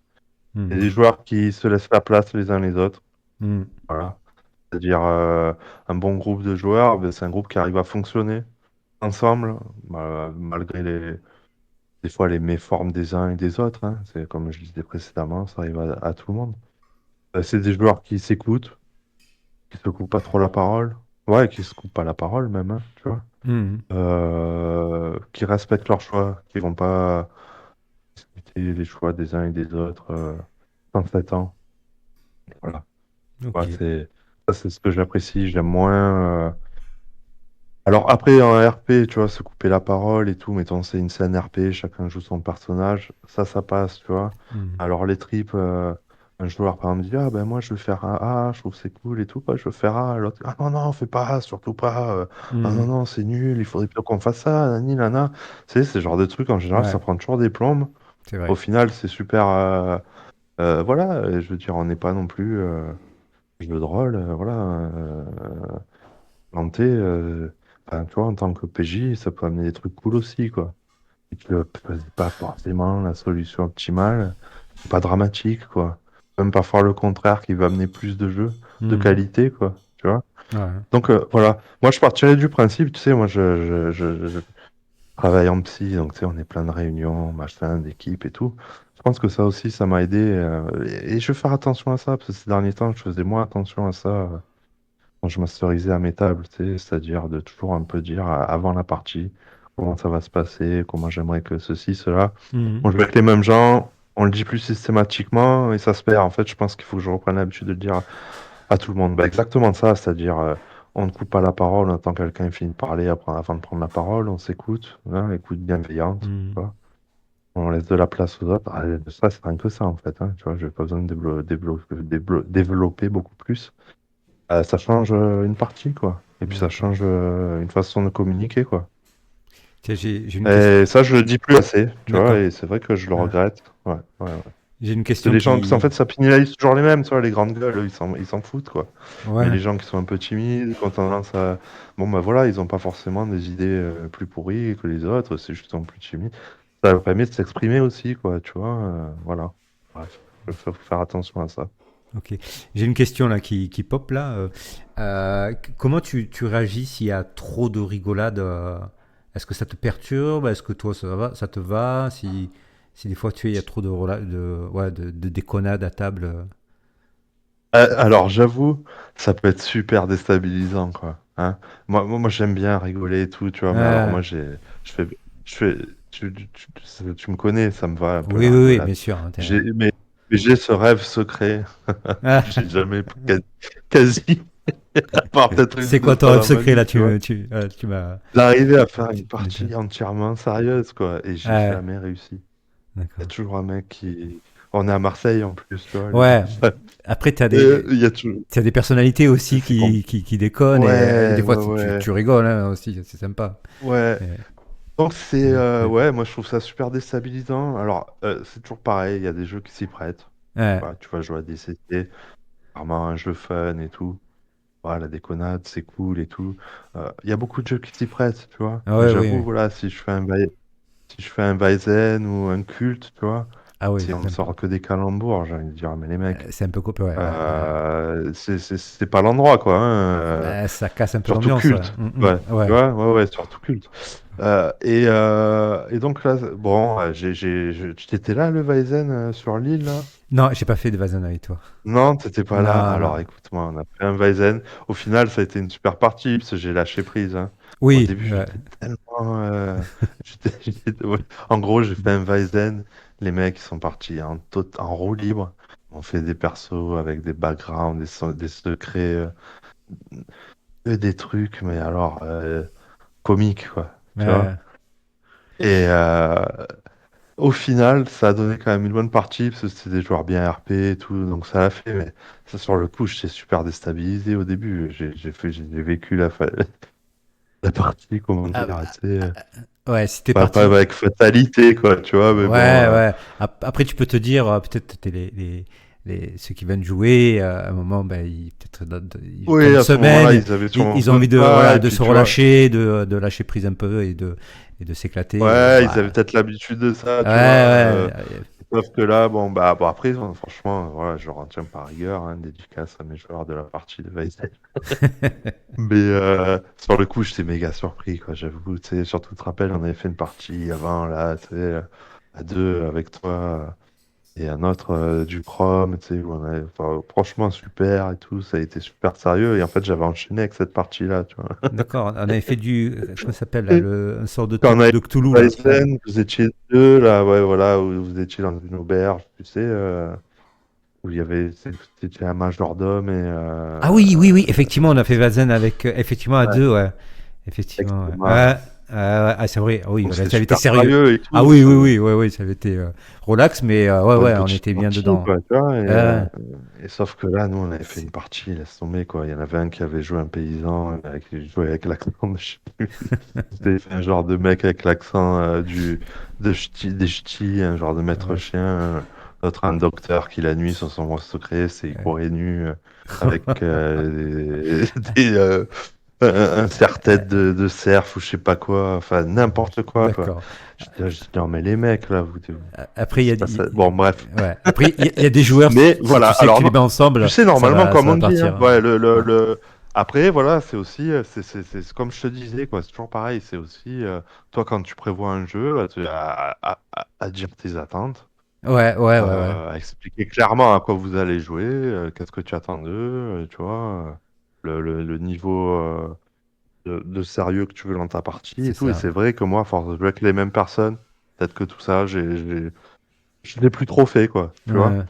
Et Mm. des joueurs qui se laissent la place les uns les autres. Mm. Voilà. C'est-à-dire un bon groupe de joueurs, ben, c'est un groupe qui arrive à fonctionner ensemble, malgré des fois les méformes des uns et des autres, hein. C'est comme je disais précédemment, ça arrive à tout le monde. C'est des joueurs qui s'écoutent, qui se coupent pas trop la parole. Ouais, qui se coupent pas la parole même, hein, tu vois. Mm. Qui respectent leurs choix, qui vont pas discuter les choix des uns et des autres sans 7 ans. Voilà. Ok. Ouais, ça, c'est ce que j'apprécie. J'aime moins. Alors après, en RP, tu vois, se couper la parole et tout, mettons, c'est une scène RP, chacun joue son personnage, ça passe, tu vois. Mm. Alors les tripes, un joueur par exemple dit, ah ben moi je veux faire un A, je trouve que c'est cool et tout, quoi, je veux faire A, l'autre, ah non, non, fais pas A, surtout pas, ah non, Mm. non, c'est nul, il faudrait plutôt qu'on fasse ça, nani, nana. Tu sais, ce genre de trucs, en général, ça Ouais, prend toujours des plombes. c'est Au vrai. final, c'est super, voilà, je veux dire, on n'est pas non plus jeu de rôle, voilà. Planter, enfin, tu vois, en tant que PJ, ça peut amener des trucs cool aussi, quoi. Et que c'est pas forcément la solution optimale, c'est pas dramatique, quoi. Même pas faire le contraire qui va amener plus de jeux de Mm. qualité, quoi. Tu vois? Ouais. Donc voilà, moi je partirais du principe, tu sais, moi je travaille en psy, donc tu sais, on est plein de réunions, machin, d'équipes et tout. Je pense que ça aussi, ça m'a aidé, et je vais faire attention à ça, parce que ces derniers temps, je faisais moins attention à ça. Quand je masterisais à mes tables, tu sais, c'est-à-dire de toujours un peu dire avant la partie comment ça va se passer, comment j'aimerais que ceci, cela. Mm. On joue avec les mêmes gens, on le dit plus systématiquement et ça se perd. En fait, je pense qu'il faut que je reprenne l'habitude de le dire à tout le monde. Bah, exactement ça, c'est-à-dire on ne coupe pas la parole, on attend que quelqu'un finisse de parler avant de prendre la parole, on s'écoute, hein, écoute bienveillante, tu Mm. vois. On laisse de la place aux autres. Ah, ça, c'est rien que ça, en fait, hein, tu vois, j'ai pas besoin de développer beaucoup plus. Ça change une partie, quoi. Et puis ça D'accord. change une façon de communiquer, quoi. Tiens, j'ai une question. Et ça, je le dis plus assez, tu vois, D'accord. et c'est vrai que je le Ouais. regrette. Ouais, ouais, ouais. J'ai une C'est question les gens, parce qu'en qui. fait, ça pénalise toujours les mêmes, tu vois, les grandes gueules, eux, ils s'en foutent, quoi. Mais Ouais. les gens qui sont un peu timides, qui ont tendance à... Bon, bah voilà, ils ont pas forcément des idées plus pourries que les autres, c'est juste qu'ils sont plus timides. Ça leur permet de s'exprimer aussi, quoi, tu vois. Voilà. Bref, faut faire attention à ça. Ok. J'ai une question là qui pop là. Comment tu réagis s'il y a trop de rigolade est-ce que ça te perturbe? Est-ce que toi ça te va? Si des fois il y a trop de déconnade à table. Alors, j'avoue, ça peut être super déstabilisant, quoi. Hein. Moi, j'aime bien rigoler et tout, tu vois, mais alors moi, Ah, je fais, je fais, tu me connais, ça me va un peu oui, la oui, oui, rigolade. bien sûr, hein, J'ai, mais j'ai ce rêve secret Ah, que j'ai jamais quasi, à part peut-être une ou c'est deux quoi ton fois rêve dans ma secret vie, là? tu vois. Tu m'as. D'arriver à faire une Tu m'étonnes. partie entièrement sérieuse, quoi, et j'ai Ah, jamais réussi. Il y a d'accord. toujours un mec qui... On est à Marseille en plus, tu vois, les gens. Ouais. Après, Il y a toujours... t'as des personnalités aussi C'est com- qui déconnent et Ouais, des fois ouais, tu ouais. rigoles hein, aussi, c'est sympa. Ouais. Et- Donc c'est ouais. ouais, moi je trouve ça super déstabilisant. Alors c'est toujours pareil, il y a des jeux qui s'y prêtent. Ouais. Voilà, tu vas jouer à DCC. vraiment un jeu fun et tout. Voilà, la déconnade, c'est cool et tout. Il y a beaucoup de jeux qui s'y prêtent, tu vois. Ah Mais ouais, oui, j'avoue, oui. voilà, si je fais un Weizen ou un culte, tu vois, Ah oui, si on me sort que des calembours, j'ai envie de dire, mais les mecs, c'est un peu copieux, ouais, ouais, ouais. c'est pas l'endroit, quoi, hein. Bah, ça casse un peu Surtout l'ambiance, ouais. culte, ouais, tu Ouais. vois, ouais, ouais, surtout culte. Et donc là, bon, t'étais là, le Weizen, sur l'île, là? Non, j'ai pas fait de Vazen avec toi. Non, t'étais pas là. Non, non. Alors écoute-moi, on a fait un Weizen. Au final, ça a été une super partie, parce que j'ai lâché prise, hein. Au Oui, début, j'étais tellement... ouais. En gros, j'ai fait un Weizen. Les mecs, ils sont partis en roue libre. On fait des persos avec des backgrounds, des secrets, des trucs, mais alors, comiques, quoi. Tu vois? ouais. Et au final, ça a donné quand même une bonne partie, parce que c'était des joueurs bien RP et tout, donc ça l'a fait, mais ça, sur le coup, j'étais super déstabilisé au début. J'ai vécu la partie, comment Ah, dire, tu sais, ouais, si t'es pas parti. avec fatalité, quoi, tu vois, mais bon. Ouais, ouais. Après, tu peux te dire, peut-être t'es ceux qui viennent jouer, à un moment, ben, peut-être Oui, comme à ce moment-là, semaine, ils avaient sûrement ils ont besoin de envie de, ça, voilà, et de puis se tu vois, relâcher, de lâcher prise un peu et de s'éclater. ouais, ils avaient Bah, peut-être l'habitude de ça, ouais, tu vois. ouais. Sauf que là, bon après, franchement, voilà, je leur en tiens par rigueur, hein, dédicace à mes joueurs de la partie de Vice. Mais sur le coup, j'étais méga surpris, quoi, j'avoue. Tu sais, surtout, tu te rappelles, on avait fait une partie avant, là, tu sais, à deux avec toi et un autre du Chrome, tu sais, où on avait, enfin, franchement, super et tout, ça a été super sérieux. Et en fait, j'avais enchaîné avec cette partie-là, tu vois. D'accord. On avait fait comment ça s'appelle là, Et un sort quand on avait de Cthulhu fait là. Ouais. Ryzen, vous étiez deux, là, ouais, voilà, où vous étiez dans une auberge, tu sais, où il y avait, c'était un majordome et Ah oui, oui, oui. Effectivement, on a fait Vazen avec, effectivement à ouais, deux, ouais. avec Effectivement, ouais. Thomas. Ah, c'est vrai. Ah oui, Donc là, c'était ça avait été super sérieux. sérieux et Ah tout. oui, oui, oui, oui, oui, ça avait été relax, mais ouais, Pour une ouais, on petite était bien partie, dedans. quoi, tu vois. Ouais. Et sauf que là, nous, on avait fait C'est- une partie, laisse tomber, quoi. Il y en avait un qui avait joué un paysan, qui jouait avec l'accent, je sais plus. C'était un genre de mec avec l'accent des ch'tis, un genre de maître ouais. chien. L'autre, un docteur qui, la nuit, sur son roi secret, il Ouais. courait nu avec un serre-tête de cerf ou je sais pas quoi. Enfin, n'importe quoi, quoi. D'accord. Je dis, non, mais les mecs, là, Après, c'est pas ça. Bon, bref. ouais. Après, il y a des joueurs, Mais si voilà, tu sais que alors tu les mets tu ensemble, sais normalement comme ça on va dit, hein. partir. Ouais, Ouais. après voilà, c'est aussi c'est comme je te disais quoi, c'est toujours pareil, c'est aussi toi quand tu prévois un jeu, à dire tes attentes, Ouais, ouais, ouais, ouais. à expliquer clairement à quoi vous allez jouer, qu'est-ce que tu attends d'eux, tu vois, le niveau de sérieux que tu veux dans ta partie et C'est tout. Et ça. c'est vrai que moi, à force de jouer avec les mêmes personnes, peut-être que tout ça, je l'ai plus trop fait quoi, tu vois. Ouais.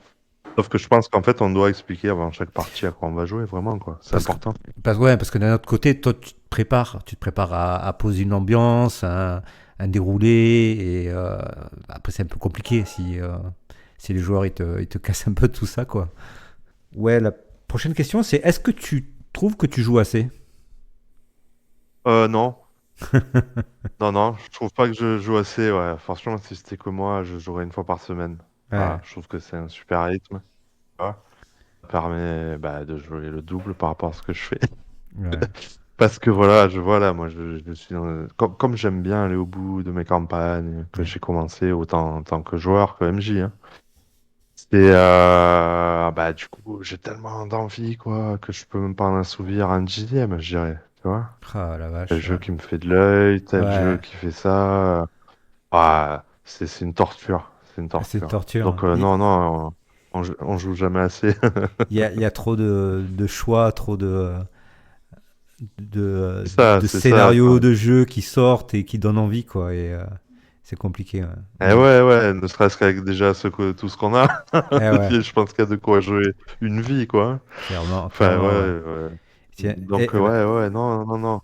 Sauf que je pense qu'en fait, on doit expliquer avant chaque partie à quoi on va jouer, vraiment, quoi. C'est Parce que, important. ouais, parce que d'un autre côté, toi, tu te prépares à poser une ambiance, un déroulé, et après, c'est un peu compliqué si les joueurs ils te cassent un peu tout ça, quoi. Ouais, la prochaine question, c'est est-ce que tu trouves que tu joues assez? Non, non, non, je trouve pas que je joue assez, ouais. Franchement, si c'était que moi, je jouerais une fois par semaine. Voilà, Ouais, je trouve que c'est un super rythme, tu vois. Ça permet bah, de jouer le double par rapport à ce que je fais. ouais, Parce que voilà, je vois là, moi, je suis comme j'aime bien aller au bout de mes campagnes, que ouais. j'ai commencé autant en tant que joueur que MJ, hein. C'est bah du coup j'ai tellement d'envie quoi que je peux même pas en assouvir un dixième, je dirais. Tu vois? Ah la Tel vache, jeu qui me fait de l'œil, tel jeu ouais, qui fait ça. Ah, c'est une torture. C'est une c'est une torture. torture. Donc non, non, on joue jamais assez. Il y a trop de choix, trop de C'est ça, scénarios quoi. de jeux qui sortent et qui donnent envie, quoi. Et c'est compliqué. Ouais. Eh Mm. ouais, ouais, ne serait-ce qu'avec déjà tout ce qu'on a, Eh ouais, je pense qu'il y a de quoi jouer une vie, quoi. clairement, Enfin, clairement, ouais. ouais, ouais. Tiens, Donc ouais, ouais, non, non, non,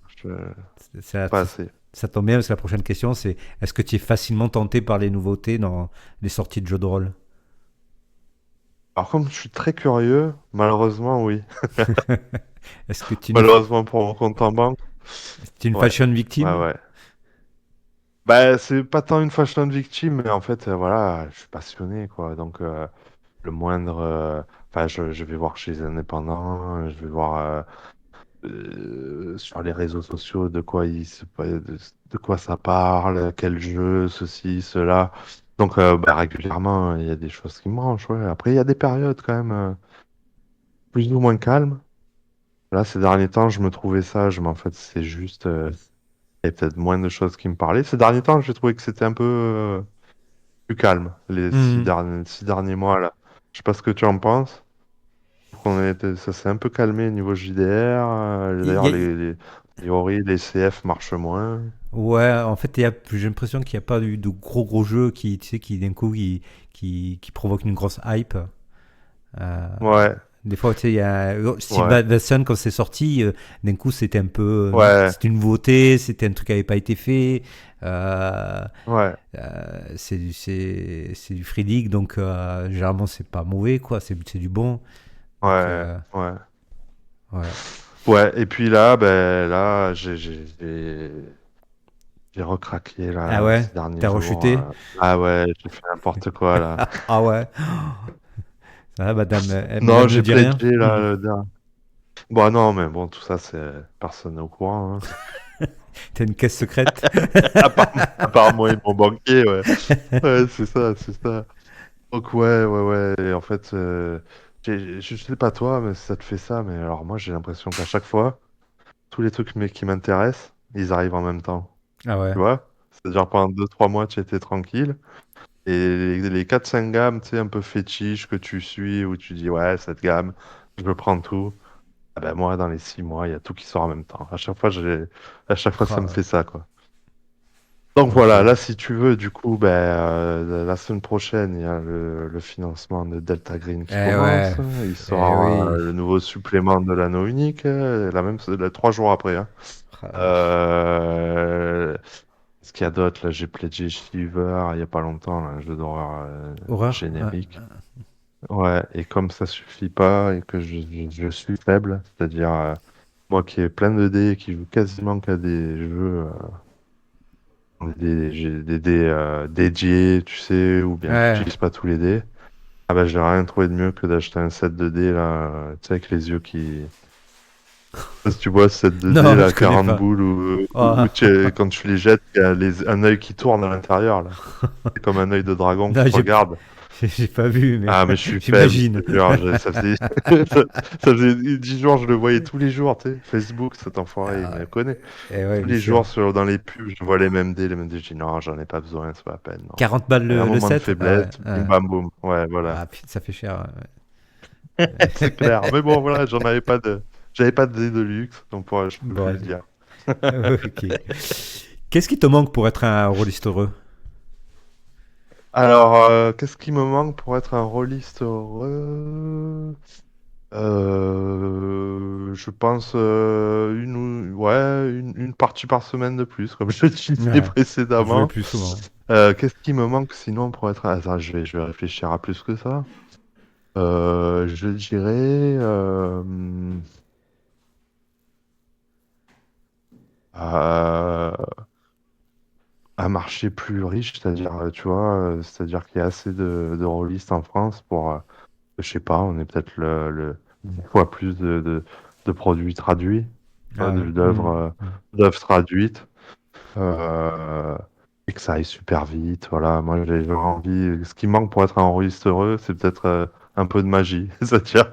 ça, pas assez. ça tombe bien parce que la prochaine question, c'est est-ce que tu es facilement tenté par les nouveautés dans les sorties de jeux de rôle? Alors, comme je suis très curieux, malheureusement, oui. Est-ce que tu es Malheureusement pour mon compte en banque, une ouais. fashion Ouais, victime? ouais. Bah, c'est pas tant une fashion victime, mais en fait, voilà, je suis passionné, quoi. Donc, le moindre. enfin, je vais voir chez les indépendants, je vais voir sur les réseaux sociaux de quoi ça parle, quel jeu, ceci, cela. Donc, bah, régulièrement, il y a des choses qui me branchent, ouais. Après, il y a des périodes quand même plus ou moins calmes. Là, ces derniers temps, je me trouvais sage, mais en fait, c'est juste, il y a peut-être moins de choses qui me parlaient. Ces derniers temps, j'ai trouvé que c'était un peu plus calme, les Mhm. 6 derniers mois, là. Je sais pas ce que tu en penses. Ça s'est un peu calmé au niveau JDR. Il y D'ailleurs, a- les Ori, les CF marchent moins. Ouais, en fait, j'ai l'impression qu'il n'y a pas eu de gros jeux qui, tu sais, qui d'un coup, qui provoquent une grosse hype. Euh, Ouais, des fois, tu sais, il y a ouais, Sylvain quand c'est sorti, d'un coup, c'était un peu, ouais, c'était une nouveauté, c'était un truc qui n'avait pas été fait. Euh, ouais, c'est du free league, donc généralement, c'est pas mauvais, quoi, c'est du bon. Donc, ouais, ouais. ouais. Ouais, et puis là, ben là, j'ai recraqué Ah là ouais, ces derniers t'as jours. rechuté? Ah ouais, j'ai fait n'importe quoi là. Ah ouais. Ah, Non, madame ne j'ai dit rien. pledgé là. Mhm. Bon, non, mais bon, tout ça, c'est personne n'est au courant, hein. T'as une caisse secrète. À part moi et mon banquier, ouais. Ouais, c'est ça, c'est ça. Donc ouais, ouais, ouais. Et en fait, je sais pas toi, mais ça te fait ça. Mais alors moi, j'ai l'impression qu'à chaque fois, tous les trucs qui m'intéressent, ils arrivent en même temps. Ah ouais. Tu vois? C'est-à-dire pendant 2, 3 mois, tu étais tranquille. Et les 4, 5 gammes, tu sais, un peu fétiches que tu suis, où tu dis, ouais, cette gamme, je veux prendre tout. Ah ben moi, dans les 6 mois, il y a tout qui sort en même temps. À chaque fois, ça me Ah, fait ça, quoi. Donc ok. voilà, là, si tu veux, du coup, ben, la semaine prochaine, il y a le financement de Delta Green qui Ouais. commence. Il Eh sort oui. le nouveau supplément de l'anneau unique, 3 jours après, hein. Ah la vache. Euh, Ce qu'il y a d'autre, là, j'ai pledgé Shiver il y a pas longtemps, là, un jeu d'horreur Horreur. générique. Ouais, et comme ça suffit pas et que je suis faible, c'est-à-dire moi qui ai plein de dés et qui joue quasiment qu'à des jeux, j'ai des dés dédiés, tu sais, ou bien qui Ouais. n'utilisent pas tous les dés. Ah bah j'ai rien trouvé de mieux que d'acheter un set de dés là, tu sais, avec les yeux qui. Je sais pas si tu vois ce set de dés Non, là, je connais 40 pas. boules, Oh. quand tu les jettes, il y a un œil qui tourne à l'intérieur là. C'est comme un œil de dragon Non, qui te regarde. j'ai pas vu, mais Ah, mais je suis faible, j'imagine. je te jure, ça faisait... ça faisait 10 jours, je le voyais tous les jours, tu sais. Facebook, cet enfoiré, il Ah, me connaît. eh ouais, Tous bien les sûr. jours, dans les pubs, je vois les mêmes dés. Je dis non, j'en ai pas besoin, c'est pas la peine, non. 40 balles Et à un le moment de set? Ah faiblesse, ouais. bim Ouais. bam boum. Ouais, voilà. Ah, putain, ça fait cher. C'est clair. Mais bon, voilà, j'avais pas de dés de luxe, donc je peux plus le Bon, dire. ok. Qu'est-ce qui te manque pour être un rôliste heureux? Alors, qu'est-ce qui me manque pour être un rôliste heureux? Je pense une partie par semaine de plus, comme je le disais Ouais. Jouer précédemment. plus souvent. Qu'est-ce qui me manque sinon pour être... Attends, je vais réfléchir à plus que ça. Je dirais à un marché plus riche, c'est-à-dire, tu vois, c'est-à-dire qu'il y a assez de rôlistes en France pour, je sais pas, on est peut-être le 10 fois plus de produits traduits, tu vois, Ah ouais. Hmm. d'œuvres traduites, euh, et que ça aille super vite. Voilà, moi j'ai envie. Ce qui manque pour être un rôliste heureux, c'est peut-être un peu de magie. C'est-à-dire,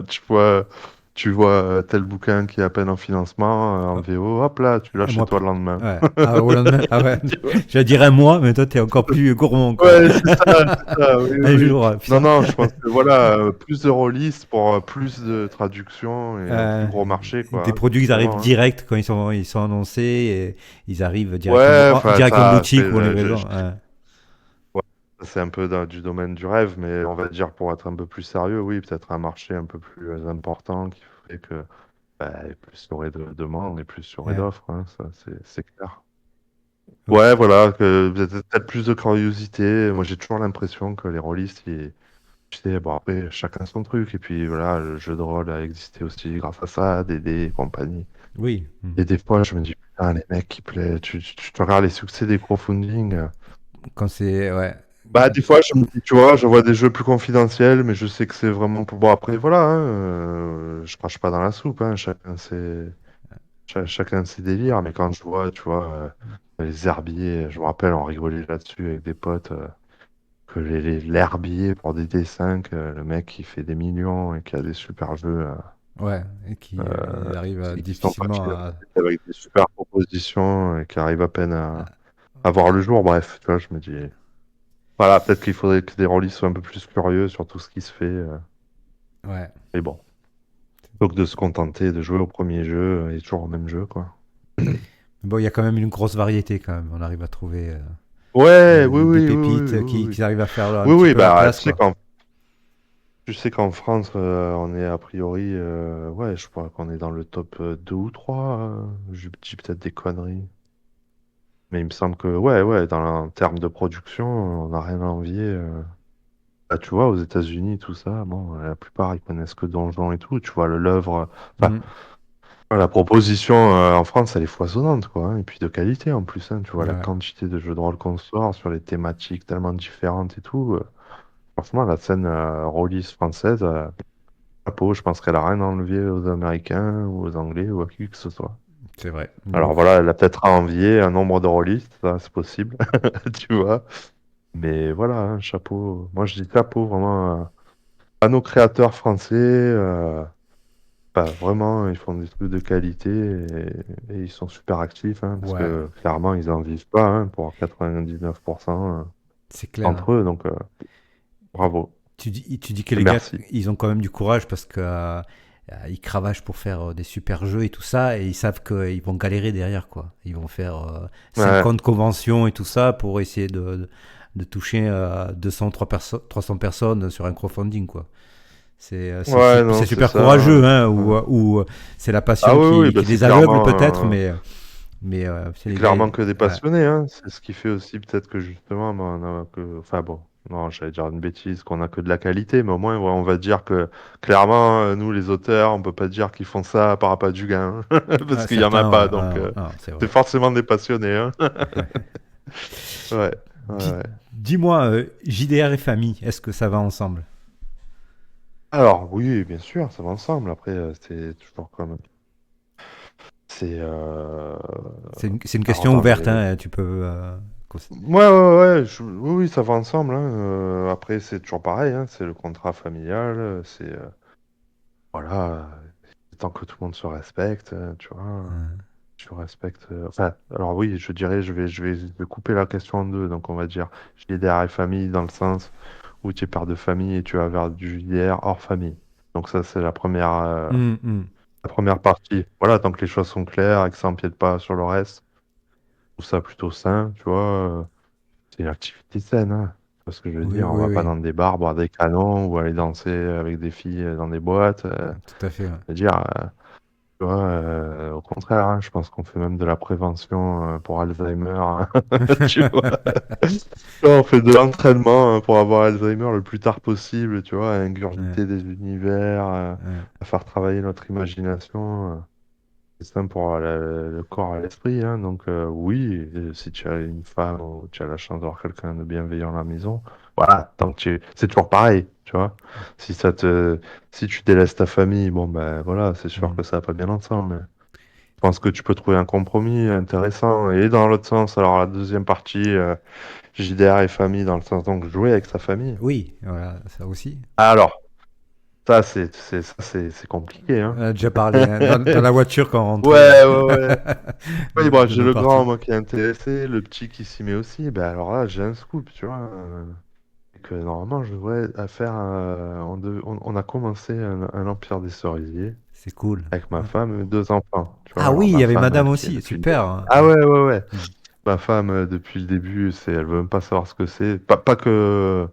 tu vois tel bouquin qui est à peine en financement, en Oh, VO, hop là, tu l'as un chez mois toi plus. le lendemain. Ouais. Ah, au lendemain. Ah ouais. Tu vois. J'allais dire un mois, mais toi, t'es encore plus gourmand, quoi. Ouais, c'est ça, oui, Un oui, oui. jour, Non, putain. non, je pense que voilà, plus de release pour plus de traduction et un plus Euh, gros marché, quoi, des hein, tout produits qui arrivent simplement, hein. direct quand ils sont annoncés et ils arrivent Ouais, enfin, direct en ça, boutique ou en livraison. Ouais. ouais, c'est un peu du domaine du rêve, mais on va dire pour être un peu plus sérieux, oui, peut-être un marché un peu plus important qui ferait que bah, plus il y aurait de demandes et plus il y aurait Ouais. d'offres, hein, ça, c'est clair. Ouais, Ok. voilà, que peut-être plus de curiosité. Moi, j'ai toujours l'impression que les rôlistes, tu sais, bon, après, chacun son truc. Et puis voilà, le jeu de rôle a existé aussi grâce à ça, DD et compagnie. Oui. Hmm. Et des fois, je me dis, putain, les mecs qui plaisent, tu regardes les succès des crowdfunding. Quand c'est. Ouais. Bah, des fois, je me dis, tu vois, je vois des jeux plus confidentiels, mais je sais que c'est vraiment pour. Bon, après, voilà, hein, je crache pas dans la soupe, hein, chacun ses délires, mais quand je vois, tu vois, les herbiers, je me rappelle, on rigolait là-dessus avec des potes, que l'herbier pour des dessins, que le mec qui fait des millions et qui a des super jeux, Ouais, et qui ils arrivent qui sont pas difficilement à. financés avec des super propositions et qui arrivent à peine à voir le jour. Bref, tu vois, je me dis, voilà, peut-être qu'il faudrait que des rôlistes soient un peu plus curieux sur tout ce qui se fait. Ouais. Mais bon, plutôt que de se contenter de jouer au premier jeu et toujours au même jeu, quoi. Mais bon, il y a quand même une grosse variété quand même. On arrive à trouver Ouais, oui, des oui, oui, oui, pépites oui, oui. qui arrivent à faire un Oui, petit oui, peu leur bah, place, quoi. tu sais qu'en France, on est a priori, ouais, je crois qu'on est dans le top 2 ou 3. Je dis peut-être des conneries. Mais il me semble que, ouais, ouais, en termes de production, on n'a rien à envier. Bah, tu vois, aux États-Unis, tout ça, bon, la plupart, ils connaissent que Donjon et tout. Tu vois, l'œuvre, enfin, Mhm. la proposition en France, elle est foisonnante, quoi, hein, et puis de qualité en plus, hein. Tu vois, la Ouais, quantité de jeux de rôle qu'on sort sur les thématiques tellement différentes et tout. Franchement, la scène rôliste française, chapeau, je pense qu'elle a rien enlevé aux Américains ou aux Anglais ou à qui que ce soit. c'est vrai. Alors voilà, elle a peut-être à envier un nombre de rôlistes, ça, c'est possible, tu vois. Mais voilà, hein, chapeau. Moi, je dis chapeau vraiment à nos créateurs français. Bah, vraiment, ils font des trucs de qualité et ils sont super actifs, hein, parce Ouais, que clairement, ils en vivent pas, hein, pour 99% c'est clair, hein. entre eux. Donc, bravo Tu dis que et les gars, merci. ils ont quand même du courage parce que ils cravachent pour faire des super jeux et tout ça, et ils savent qu'ils vont galérer derrière, quoi. Ils vont faire Ouais, 50 conventions et tout ça pour essayer de toucher 200, 300 personnes sur un crowdfunding, quoi. ouais, non, C'est c'est super ça, hein. courageux, hein, Ouais. ou c'est la Ah passion oui, oui, bah, qui les aveugle peut-être, mais c'est c'est les gars. clairement que des Ouais. passionnés, hein. C'est ce qui fait aussi peut-être que justement, bah, on a que... Enfin bon, non, j'allais dire une bêtise, qu'on a que de la qualité, mais au moins, ouais, on va dire que clairement, nous, les auteurs, on peut pas dire qu'ils font ça par appât du gain, hein, parce qu'il y en a Certains, ouais, pas, donc non, c'est c'est vrai. forcément des passionnés, hein. Ouais, ouais, Dis, ouais. dis-moi, JDR et famille, est-ce que ça va ensemble? Alors, oui, bien sûr, ça va ensemble. Après, c'est toujours comme... C'est... C'est une Alors, question dans ouverte, les... hein, tu peux. Ouais, ouais, ouais, oui, oui, ça va ensemble, hein. Après, c'est toujours pareil, hein. C'est le contrat familial, c'est... voilà, tant que tout le monde se respecte, tu vois, tu respectes... Enfin, alors oui, je dirais, je vais couper la question en deux. Donc, on va dire JDR et famille dans le sens où tu es père de famille et tu vas vers du JDR hors famille. Donc ça, c'est Hum, hum. la première partie. Voilà, tant que les choses sont claires et que ça empiète pas sur le reste, je trouve ça plutôt sain, tu vois. C'est une activité saine, hein. Tu vois ce que je veux Oui, dire? On oui, va pas oui, dans des bars boire des canons ou aller danser avec des filles dans des boîtes. tout à fait, ouais. Je veux dire, tu vois, au contraire, hein, je pense qu'on fait même de la prévention pour Alzheimer, hein, tu vois. On fait de l'entraînement pour avoir Alzheimer le plus tard possible, tu vois, à Ouais, ingurgiter des univers, ouais. à faire travailler notre imagination. C'est sain pour le corps et l'esprit, hein. Donc oui, si tu as une femme ou tu as la chance d'avoir quelqu'un de bienveillant à la maison, voilà, tant que c'est toujours pareil, tu vois. Si ça te, si tu délaisses ta famille, bon ben voilà, c'est sûr que Hum. ça va pas bien ensemble. Mais je pense que tu peux trouver un compromis intéressant. Et dans l'autre sens, alors la deuxième partie, JDR et famille, dans le sens donc jouer avec sa famille. Oui, voilà, ça aussi. Alors, c'est compliqué, On hein. a déjà parlé, hein, dans la voiture quand on rentrait Ouais, ouais, ouais. Oui, bon, de j'ai nos le grand, parties. moi, qui est intéressé, le petit qui s'y met aussi. Ben alors là, j'ai un scoop, tu vois. Que normalement, je devrais faire. On a commencé un Empire des Cerisiers C'est cool. avec ma femme et deux enfants. Tu vois, Ah alors oui, il ma y avait femme madame qui est aussi, depuis le super, début. hein. Ah ouais, ouais, ouais. Hum. Ma femme, depuis le début, elle veut même pas savoir ce que c'est. Pas que.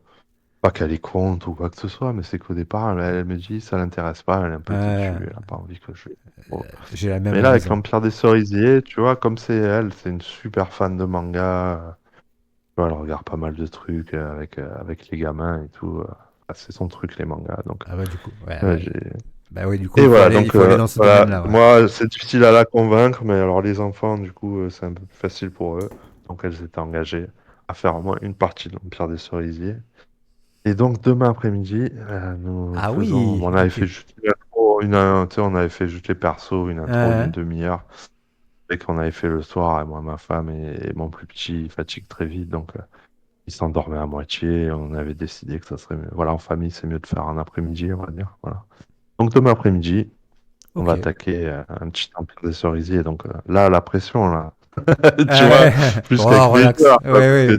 Pas qu'elle est contre ou quoi que ce soit, mais c'est qu'au départ, elle me dit ça l'intéresse pas, elle est un peu têtue, Ouais, elle a pas envie que je. Bon. j'ai la même à Mais la là, avec maison. l'Empire des Cerisiers, tu vois, comme c'est elle, c'est une super fan de manga. Tu vois, elle regarde pas mal de trucs avec les gamins et tout. C'est son truc, les mangas. Donc, Ah bah du coup, ouais, ouais, ouais. Bah oui, du coup, et voilà, il donc faut aller dans ce voilà, domaine-là, ouais. moi, c'est difficile à la convaincre, mais alors les enfants, du coup, c'est un peu plus facile pour eux. Donc, elles étaient engagées. à faire au moins une partie de l'Empire des Cerisiers. Et donc demain après-midi, nous Ah faisons, oui, on avait ok. fait juste tu sais, on avait fait juste les persos, une intro d'une Hein, demi-heure, et qu'on avait fait le soir, et moi, ma femme et mon plus petit, il fatigue très vite, donc il s'endormait à moitié. On avait décidé que ça serait mieux. Voilà, en famille, c'est mieux de faire un après-midi, on va dire. Voilà. Donc demain après-midi, on va ok. attaquer un petit Empire des Cerisiers. Donc là, la pression, là, tu vois, Ouais. plus Oh, qu'avec Major, relax. Ouais, quoi, parce ouais. que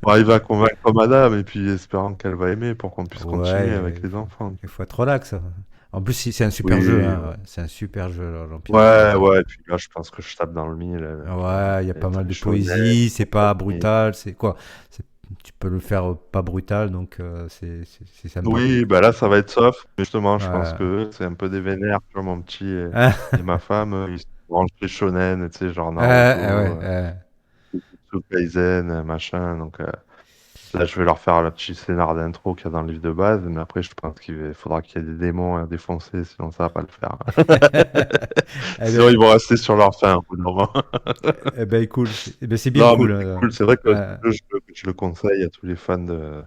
on va arriver à convaincre madame, et puis espérant qu'elle va aimer pour qu'on puisse continuer Ouais, avec les enfants. il faut être relax. En plus, c'est un super jeu, Oui, hein. Ouais, c'est un super jeu, l'Empire des ouais, Cerisiers. ouais. Et puis là, je pense que je tape dans le mille, tu vois. Ouais, il y a Il y a pas mal très de shonen, poésie, c'est pas compagnie. brutal, c'est quoi? C'est- Tu peux le faire pas brutal, donc c'est sympa. Oui, bah là, ça va être soft. Mais justement, je pense Ouais. que c'est un peu des vénères. Tu vois, mon petit et ma femme, ils sont branchés shonen, tu sais, genre Naruto, Ouais, Jujutsu Kaisen, machin. Donc là, je vais leur faire le petit scénar d'intro qu'il y a dans le livre de base. Mais après, je pense faudra qu'il y ait des démons à défoncer, sinon ça va pas le faire. Eh Sinon, ben, ils vont rester sur leur faim au bout d'un moment. cool. Eh ben, c'est bien Non, mais cool. c'est cool. C'est vrai que Euh, je le conseille à tous les fans de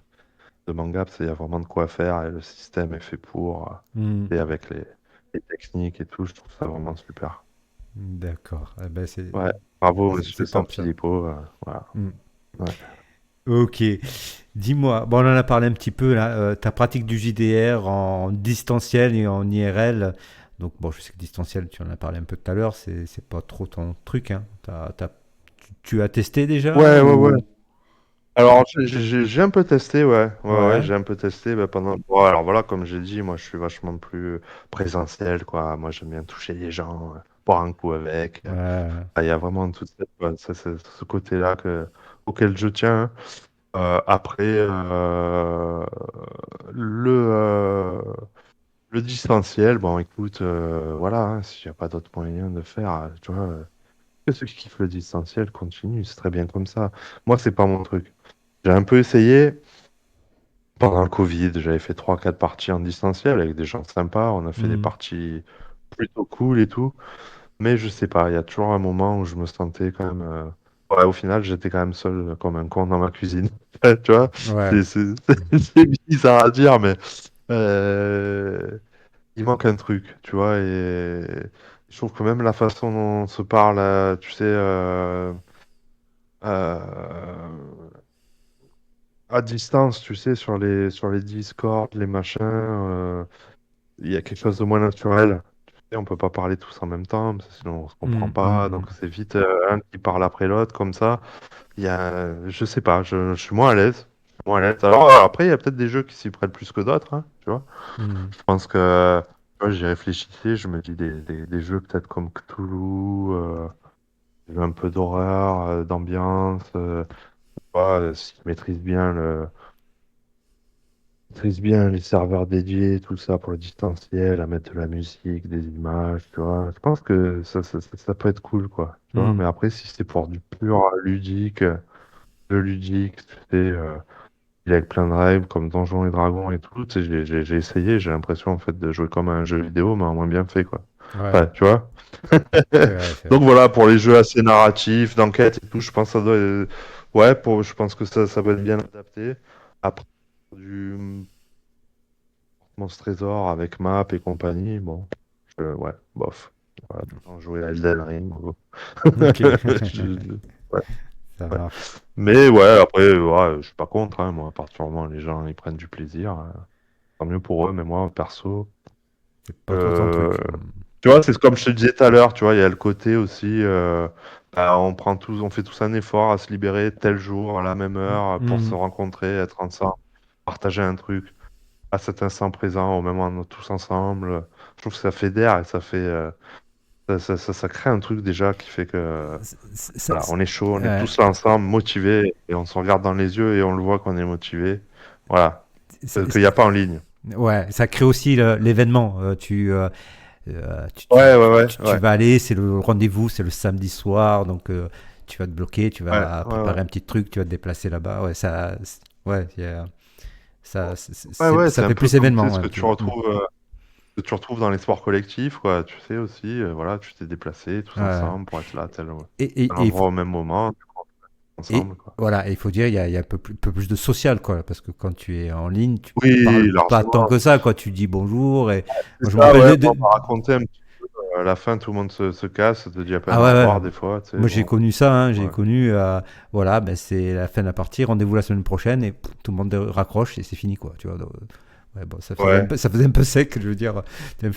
manga, parce qu'il y a vraiment de quoi faire et le système est fait pour. hmm, Et avec les techniques et tout, je trouve ça vraiment super. d'accord. Eh ben, Ouais, bravo, monsieur c'est top ça. Sanfilippo. Voilà. Hmm. Ouais. Ok. Dis-moi, bon, on en a parlé un petit peu là. Ta pratique du JDR en distanciel et en IRL. Donc, bon, je sais que distanciel, tu en as parlé un peu tout à l'heure, c'est pas trop ton truc, hein. Tu as testé déjà Ouais, ouais, ouais. ou... Alors, j'ai un peu testé, ouais. Ouais, ouais, Ouais. j'ai un peu testé pendant. Bon, alors voilà, comme j'ai dit, moi, je suis vachement plus présentiel, quoi. Moi, j'aime bien toucher les gens, boire un coup avec. Ouais. Il y a vraiment tout ce côté-là auquel je tiens. Après, le, euh, le distanciel, bon, écoute, voilà, hein, s'il n'y a pas d'autre moyen de faire, tu vois, que ceux qui kiffent le distanciel continuent, c'est très bien comme ça. Moi, c'est pas mon truc. J'ai un peu essayé pendant le Covid, j'avais fait trois quatre parties en distanciel avec des gens sympas, on a fait des Hmm. parties plutôt cool et tout, mais je sais pas, il y a toujours un moment où je me sentais quand même. Ouais, au final, j'étais quand même seul comme un con dans ma cuisine. Tu vois, Ouais. c'est bizarre à dire, mais. euh, il manque un truc, tu vois, et je trouve que même la façon dont on se parle, tu sais, euh, à distance, tu sais, sur les Discord, les machins, il y a quelque chose de moins naturel. Tu sais, on peut pas parler tous en même temps, parce que sinon on se comprend Hmm, hmm, pas, hmm. donc c'est vite un qui parle après l'autre, comme ça. Je sais pas, je suis moins à l'aise. Je suis moins à l'aise. Alors après, il y a peut-être des jeux qui s'y prêtent plus que d'autres, hein, tu vois. Hmm. Je pense que moi, j'y réfléchissais, je me dis des jeux peut-être comme Cthulhu, des jeux un peu d'horreur, d'ambiance, s'ils maîtrisent bien les serveurs dédiés, tout ça pour le distanciel, à mettre de la musique, des images, tu vois. Je pense que ça peut être cool, quoi. Tu vois, Hmm. mais après, si c'est pour du pur ludique, le ludique, tu sais, il avec plein de règles comme Donjons et Dragons et tout, tu sais, j'ai essayé, j'ai l'impression en fait de jouer comme à un jeu vidéo, mais en moins bien fait, quoi. Ouais. Enfin, tu vois. C'est vrai, c'est Donc vrai. voilà, pour les jeux assez narratifs, d'enquête et tout, je pense que ça doit ouais, je pense que ça va être bien adapté. Après, du Monstre Trésor avec map et compagnie, bon, ouais, bof. Voilà, on jouer à Elden Ring. Bon. Ok. Ouais, Ça ouais. marche. Mais ouais, après, ouais, je suis pas contre, hein, moi, à partir du moment où les gens ils prennent du plaisir, tant mieux pour eux, mais moi, perso, C'est pas trop ton euh, truc. Hmm. tu vois, c'est comme je te disais tout à l'heure, tu vois, il y a le côté aussi, on fait tous un effort à se libérer tel jour, à la même heure, pour se Hmm. rencontrer, être ensemble, partager un truc à cet instant présent, au même moment, tous ensemble. Je trouve que ça fédère et ça fait, ça crée un truc déjà qui fait que, voilà, on est chaud, on est Ouais. tous là ensemble, motivés, et on se regarde dans les yeux et on le voit qu'on est motivé. Voilà, C'est- qu'il n'y a pas en ligne. Ouais, ça crée aussi l'événement. Ouais, ouais, ouais, Tu ouais, vas aller, c'est le rendez-vous, c'est le samedi soir, donc tu vas te bloquer, tu ouais, vas ouais, ouais. préparer un petit truc, tu vas te déplacer là-bas. Ouais, ouais, ça, Ouais, ouais, ça c'est un fait peu plus comme tu sais, événement ce un que peu. tu retrouves. Que tu retrouves dans les sports collectifs, quoi. Tu sais aussi, voilà, tu t'es déplacé tous Ouais. ensemble pour être là à tel Et endroit au même moment. Et ensemble, quoi. voilà, et il faut dire, il y a peu plus de social, quoi, parce que quand tu es en ligne, tu parles Oui, pas tant largement. que ça, quoi. Tu dis bonjour, et C'est moi je me ça, rappelle ouais, on m'a raconté un petit peu. À la fin, tout le monde se casse, te dit à Ah peine au ouais, ouais. revoir, des fois, tu sais, Moi j'ai bon. connu ça, hein, j'ai Ouais. connu, voilà, ben, c'est la fin de la partie, rendez-vous la semaine prochaine, et tout le monde raccroche, et c'est fini, quoi, tu vois. Donc, ouais, bon, Ouais. ça faisait un peu sec, je veux dire. T'as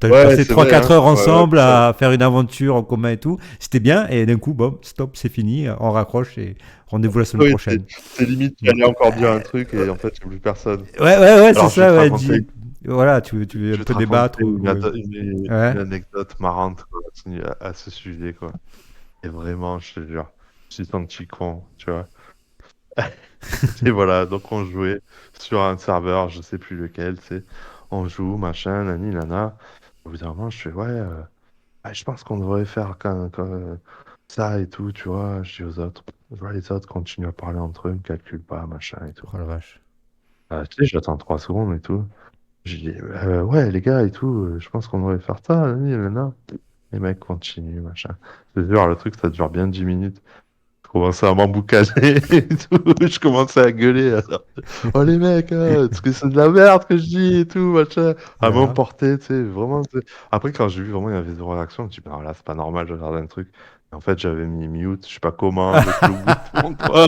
Ouais, passé c'est trois vrai, quatre hein. heures Ouais, ouais, ensemble c'est ça. à faire une aventure en commun et tout, c'était bien, et d'un coup, bon, stop, c'est fini, on raccroche, et rendez-vous la semaine Oui, prochaine. c'est limite, tu Bon. allais encore dire un truc et en fait, il n'y a plus personne. Ouais, c'est Alors, je vais ça, te ouais, raconter, voilà, tu veux un je vais te peu raconter débattre, une ouais. anecdote marrante quoi, à ce sujet, quoi. Et vraiment, je te jure, je suis senti con, tu vois. Et voilà, donc on jouait sur un serveur, je sais plus lequel, c'est. On joue, machin, nani, nana. Au bout d'un moment, je fais, ouais, je pense qu'on devrait faire ça et tout, tu vois. Je dis aux autres. Je vois les autres continuent à parler entre eux, ne calculent pas, machin et tout. Oh la vache. Tu sais, j'attends 3 secondes et tout. Je dis, ouais, les gars et tout, je pense qu'on devrait faire ça, nani, nana. Les mecs continuent, machin. Je te jure, le truc, ça dure bien 10 minutes. Je commençais à m'emboucaner et tout. Je commençais à gueuler. Oh les mecs, parce que c'est de la merde que je dis et tout, machin. À Voilà. m'emporter, tu sais, vraiment. Tu sais. Après, quand j'ai vu vraiment il y avait zéro réaction, je me suis dit, bah, là, c'est pas normal, je regarde un truc. Et en fait, j'avais mis mute, je sais pas comment, avec le bouton, quoi.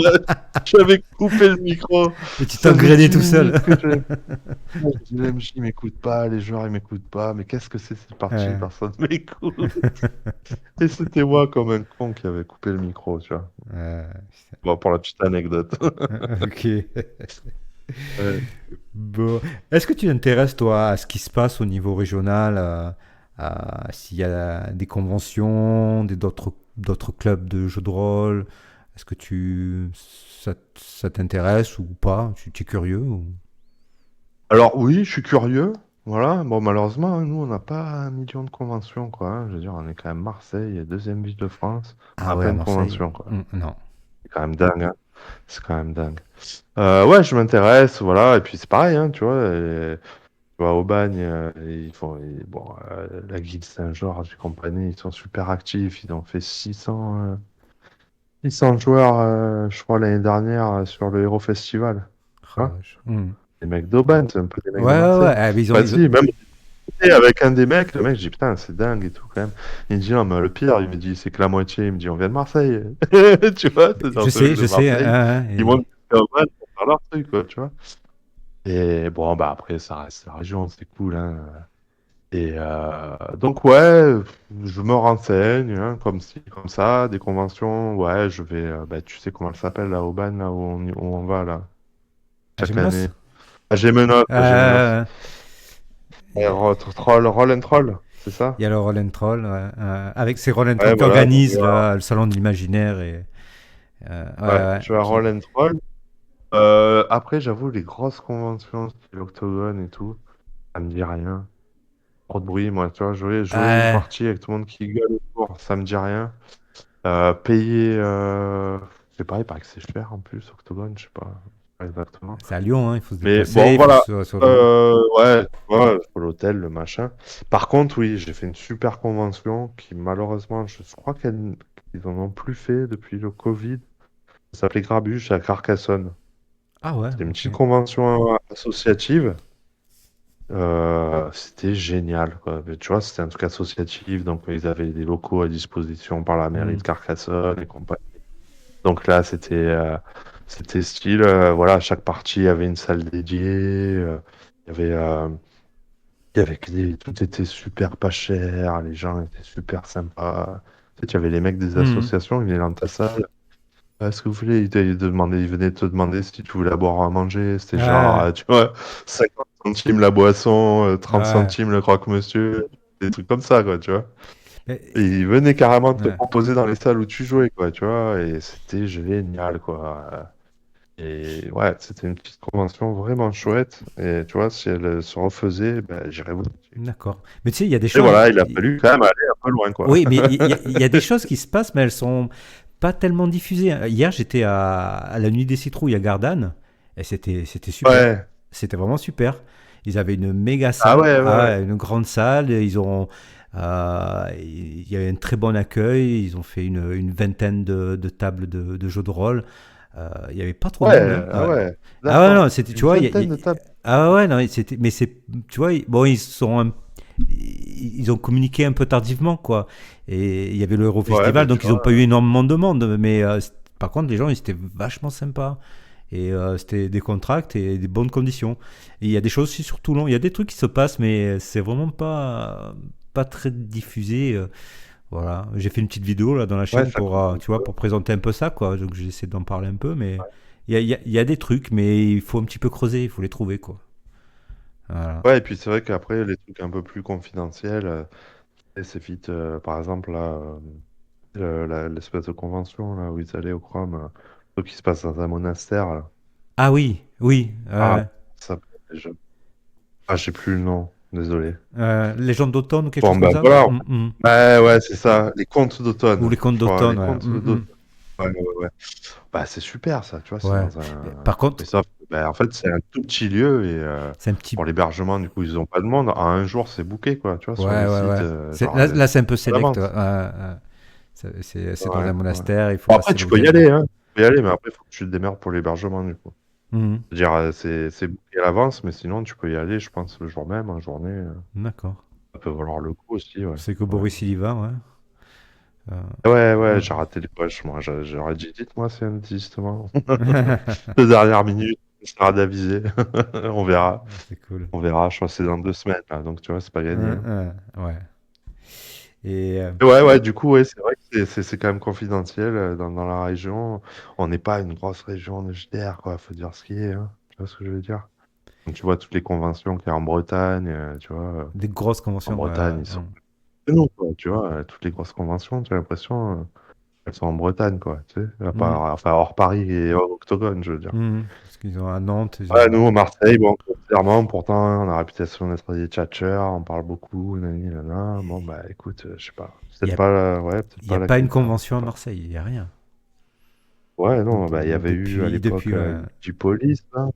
J'avais coupé le micro. Et tu Ça faisait t'engrainais 10 tout seul. minutes que je. Je dis, ils m'écoutent pas, les joueurs, ils m'écoutent pas. Mais qu'est-ce que c'est cette partie? Ouais. Personne m'écoute. Et c'était moi, comme un con, qui avait coupé le micro, tu vois. Putain. Bon, pour la petite anecdote. Ok. Ouais. Bon. Est-ce que tu t'intéresses, toi, à ce qui se passe au niveau régional, s'il y a des conventions, d'autres clubs de jeux de rôle? Est-ce que ça t'intéresse ou pas? Tu es curieux Alors oui, je suis curieux. Voilà. Bon, malheureusement, hein, nous, on n'a pas 1 million de conventions, quoi. Hein. Je veux dire, on est quand même Marseille, deuxième ville de France. On Ah n'a ouais, pas à une Marseille. convention, quoi. Non. C'est quand même dingue, hein. C'est quand même dingue. Ouais, je m'intéresse, voilà. Et puis c'est pareil, hein, tu vois. Tu vois, au Bagne, bon, la Guilde Saint-Georges et compagnie, ils sont super actifs. Ils ont fait 600 joueurs, je crois, l'année dernière sur le Hero Festival. Oh Tu la vois. vache. Les mecs d'Aubagne, c'est un peu des Ouais, mecs de ouais, ouais. Marseille. Ah, mais Vas-y, même avec un des mecs, le mec, je dis putain, c'est dingue et tout quand même. Il me dit non, mais le pire, il me dit c'est que la moitié, il me dit on vient de Marseille. Tu vois, c'est Je genre ce sais, mec de je sais. Marseille. Ils Et montent jusqu'à Aubagne pour faire leur truc, quoi, tu vois. Et bon, bah après, ça reste la région, c'est cool, hein. Et donc, ouais, je me renseigne, hein, comme ci, comme ça, des conventions, ouais, je vais, bah, tu sais comment elle s'appelle, là, Aubagne, là, où on va, là, à chaque Gémenos? année. À Gémenos, à Gémenos. Il y a, Roll and Troll, c'est ça? il y a le Roll and Troll, ouais, avec ces Roll and Troll Ouais, qui voilà, donc, organisent le salon de l'imaginaire. Ouais, ouais, ouais, je vais à qui... Roll and Troll. Après, j'avoue, les grosses conventions, style l'Octogone et tout, ça me dit rien. Trop de bruit, moi, tu vois, jouer une Ouais, partie avec tout le monde qui gueule autour, ça me dit rien. Payer, c'est pareil, il paraît que c'est cher en plus, Octogone, je sais pas exactement. c'est à Lyon, hein, il faut se Mais déplacer, bon, il faut voilà. sur le lieu. Ouais, ouais, pour l'hôtel, le machin. Par contre, oui, j'ai fait une super convention qui, malheureusement, je crois qu'ils en ont plus fait depuis le Covid. Ça s'appelait Grabuge à Carcassonne. Ah ouais, C'était une ok. petite convention associative. C'était génial, quoi. Mais tu vois, c'était un truc associatif, donc ils avaient des locaux à disposition par la mairie Hmm. de Carcassonne et compagnie. Donc là, c'était style, voilà, chaque partie avait une salle dédiée. Il y avait, tout était super pas cher, les gens étaient super sympas. Tu sais, tu avais les mecs des Hmm. associations, ils venaient dans ta salle. Est-ce que vous voulez? Ils venaient te demander si tu voulais boire ou à manger. C'était genre, Ouais, tu vois, 50 centimes la boisson, 30 ouais. centimes le croque-monsieur, des trucs comme ça, quoi, tu vois. Et Et- ils venaient carrément te ouais. proposer dans les salles où tu jouais, quoi, tu vois, et c'était génial, quoi. Et ouais, c'était une petite convention vraiment chouette. Et tu vois, si elle se refaisait, ben, j'irais vous. D'accord. Mais tu sais, il y a des Et choses. voilà, il a fallu quand même aller un peu loin, quoi. Oui, mais il y a des choses qui se passent, mais elles sont pas tellement diffusées. Hier, j'étais à la Nuit des Citrouilles à Gardanne, et c'était super. Ouais. C'était vraiment super. Ils avaient une méga Ah salle, ouais, ouais, ouais. une grande salle. il y avait un très bon accueil. Ils ont fait une vingtaine de tables de jeux de rôle. Il y avait pas trop de monde, hein. Ouais, ah Ouais. ouais, Ah ouais, d'accord. non, c'était, tu Une vois, vingtaine de tables. ah ouais, non, c'était, mais c'est, tu vois, bon, ils ont communiqué un peu tardivement, quoi. Et il y avait le Ouais, Eurofestival, bah tu donc ils ont pas eu vois. énormément de monde, mais par contre, les gens, ils étaient vachement sympas. Et c'était des contracts et des bonnes conditions. Et il y a des choses aussi sur Toulon. Il y a des trucs qui se passent, mais c'est vraiment pas très diffusé. Voilà. J'ai fait une petite vidéo là dans la Ouais, chaîne ça pour, compte un tu vois, peu. pour présenter un peu ça, quoi. Donc j'essaie d'en parler un peu, mais il y a des trucs, mais il faut un petit peu creuser, il faut les trouver, quoi. Voilà. Ouais, et puis c'est vrai qu'après, les trucs un peu plus confidentiels, et c'est vite, par exemple, là, l'espèce de convention là, où ils allaient au Chrome, truc qui se passe dans un monastère, là. Ah oui, oui. Ah, ça s'appelle déjà. Ah, je sais plus le nom, désolé. Légende d'automne ou quelque Bon, chose comme ben ça. voilà. Ouais, ouais, c'est ça, les contes Ou d'automne, les contes je crois, les d'automne, ouais. contes d'automne. Ouais, ouais, ouais. Bah, c'est super ça, tu vois, c'est Ouais. dans un. Par Mais contre, ça, ben, en fait, c'est un tout petit lieu et c'est un petit. pour l'hébergement, du coup, ils ont pas de monde. En un jour, c'est booké, quoi, tu vois, sur Ouais, le ouais, site, ouais. genre Là, c'est un peu à select. Ouais. l'avance. Ouais. C'est dans Ouais, un ouais. monastère, il faut Bon, après, passer le tu peux y week-end. aller, hein. Tu peux y aller, mais après, il faut que tu te démerdes pour l'hébergement, du coup. Mhm. C'est-à-dire, c'est booké à l'avance, mais sinon, tu peux y aller, je pense, le jour même, en journée. D'accord. Ça peut valoir le coup aussi, ouais. C'est que Ouais, Boris il y va, ouais. ouais, ouais, Euh, j'ai raté les poches, moi. J'aurais dit, dites-moi si elle me dit, justement. De dernière minute, on sera d'aviser. On verra. c'est cool. On verra, je crois que c'est dans 2 semaines, là, donc tu vois, c'est pas gagné, hein. Ouais. Et Et ouais, ouais, du coup, ouais, c'est vrai que c'est quand même confidentiel dans la région. On n'est pas une grosse région de JDR, quoi, faut dire ce qui est, hein. Tu vois ce que je veux dire? Donc, tu vois toutes les conventions qu'il y a en Bretagne, tu vois, des grosses en conventions. Bretagne, ils sont non, quoi, tu vois, toutes les grosses conventions, tu as l'impression, elles sont en Bretagne, quoi, tu sais, à Mhm. part, enfin, hors Paris et hors Octogone, je veux dire. Parce qu'ils ont à Nantes, ils Ouais, ont. nous, à Marseille, bon, clairement, pourtant, on a la réputation d'être des tchatcheurs, on parle beaucoup, nani, nana. Bon, bah, écoute, je sais pas. C'est Il n'y peut-être a, pas, ouais, peut-être il y pas a la pas une qualité, je sais convention à pas. Marseille, il n'y a rien. Ouais, non, bah, il y avait eu à Depuis. l'époque Digipolis, là,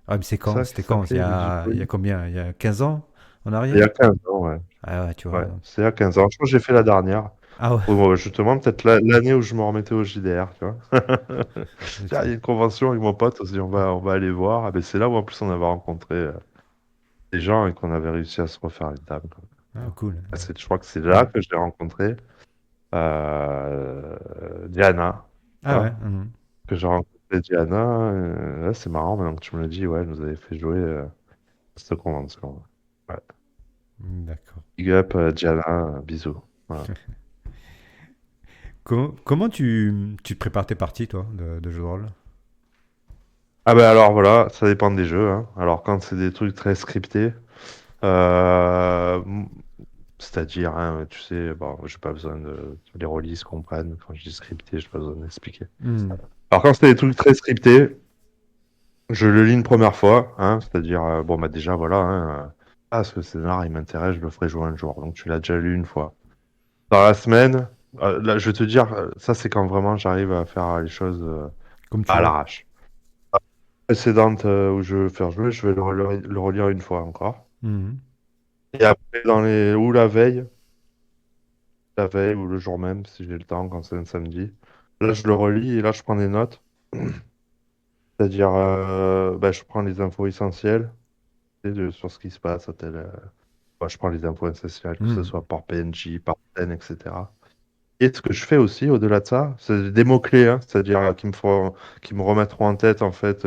Ah, mais c'est c'est quand? ça qui C'était quand? s'appelait Il y a Digipolis. combien? Il y a 15 ans en Il y arrière? a 15 ans, ouais. Ah ouais, tu vois. Ouais, c'est il y a 15 ans. Je crois que j'ai fait la dernière. Ah ouais. Ou justement, peut-être l'année où je me remettais au JDR, tu vois. Tiens, il y a une convention avec mon pote, on s'est dit, on va aller voir. Ah, ben, c'est là où en plus on avait rencontré des gens et qu'on avait réussi à se refaire une table, quoi. Ah, cool. Ah, je crois que c'est là que je l'ai rencontré, Diana, tu Ah ouais. vois, que j'ai rencontré Diana. Là, c'est marrant maintenant que tu me le dis, ouais, elle nous avait fait jouer à cette convention. Ouais. D'accord. Big up, Diana, bisous. Voilà. Comment tu te prépares tes parties, toi, de jeux de rôle? Ah ben alors voilà, ça dépend des jeux, hein. Alors quand c'est des trucs très scriptés, euh, m- c'est-à-dire, hein, tu sais, bon, j'ai pas besoin que les rôlistes comprennent quand je dis scripté, j'ai pas besoin d'expliquer. Hmm. Alors quand c'est des trucs très scriptés, je le lis une première fois, hein, c'est-à-dire, bon, bah déjà, voilà, hein, ah, ce scénar, il m'intéresse, je le ferai jouer un jour. Donc, tu l'as déjà lu une fois. Dans la semaine, là, je vais te dire, ça, c'est quand vraiment j'arrive à faire les choses Comme tu à veux. l'arrache. Précédente où je veux faire jouer, je vais le relire une fois encore. Mhm. Et après, ou la veille ou le jour même, si j'ai le temps, quand c'est un samedi, là, je le relis et là, je prends des notes. C'est-à-dire, bah, je prends les infos essentielles sur ce qui se passe à tel. Moi, je prends les infos essentielles, que ce Mhm. soit par PNJ, par scène, etc. Et ce que je fais aussi, au-delà de ça, c'est des mots-clés, hein, c'est-à-dire qui me remettront en tête, en fait,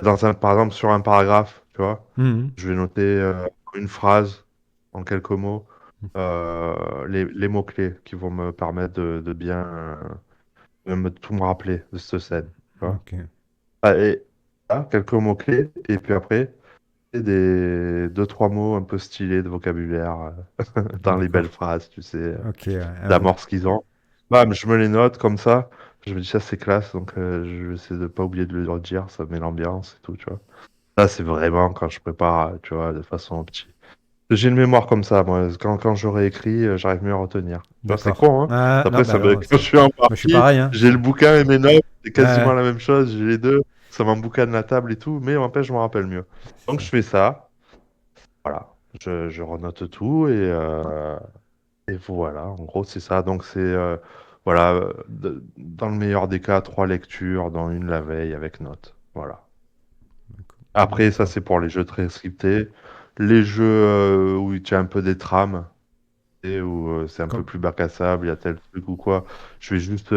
par exemple, sur un paragraphe, tu vois, Mhm. je vais noter une phrase en quelques mots, les mots-clés qui vont me permettre de bien tout me rappeler de cette scène, tu vois. Ok. Ah, et quelques mots-clés, et puis après, des deux, trois mots un peu stylés de vocabulaire dans les belles D'accord. phrases, tu sais, Ok, ouais. d'amorce qu'ils ont. Bam, je me les note comme ça. Je me dis ça c'est classe, donc je vais essayer de pas oublier de le dire, ça met l'ambiance et tout, tu vois. Ça c'est vraiment quand je prépare, tu vois, de façon petit. J'ai une mémoire comme ça, moi. Quand j'aurai écrit, j'arrive mieux à retenir. Tu vois, c'est D'accord. con, hein. Ah, non, Après, bah non, quand je suis en moi je suis partie, pareil, hein. j'ai le bouquin et mes notes, c'est quasiment Ouais, la même chose, j'ai les deux. Ça m'emboucane la table et tout, mais n'empêche, je me rappelle mieux. c'est Donc ça. je fais ça, voilà. Je renote tout et Et voilà, en gros, c'est ça. Donc, c'est voilà, dans le meilleur des cas, 3 lectures, dans une la veille avec notes. Voilà. Après, ça, D'accord. c'est pour les jeux très scriptés. Les jeux où tu as un peu des trames, et où c'est un peu Comme... plus bac à sable, il y a tel truc ou quoi. Je vais juste, tu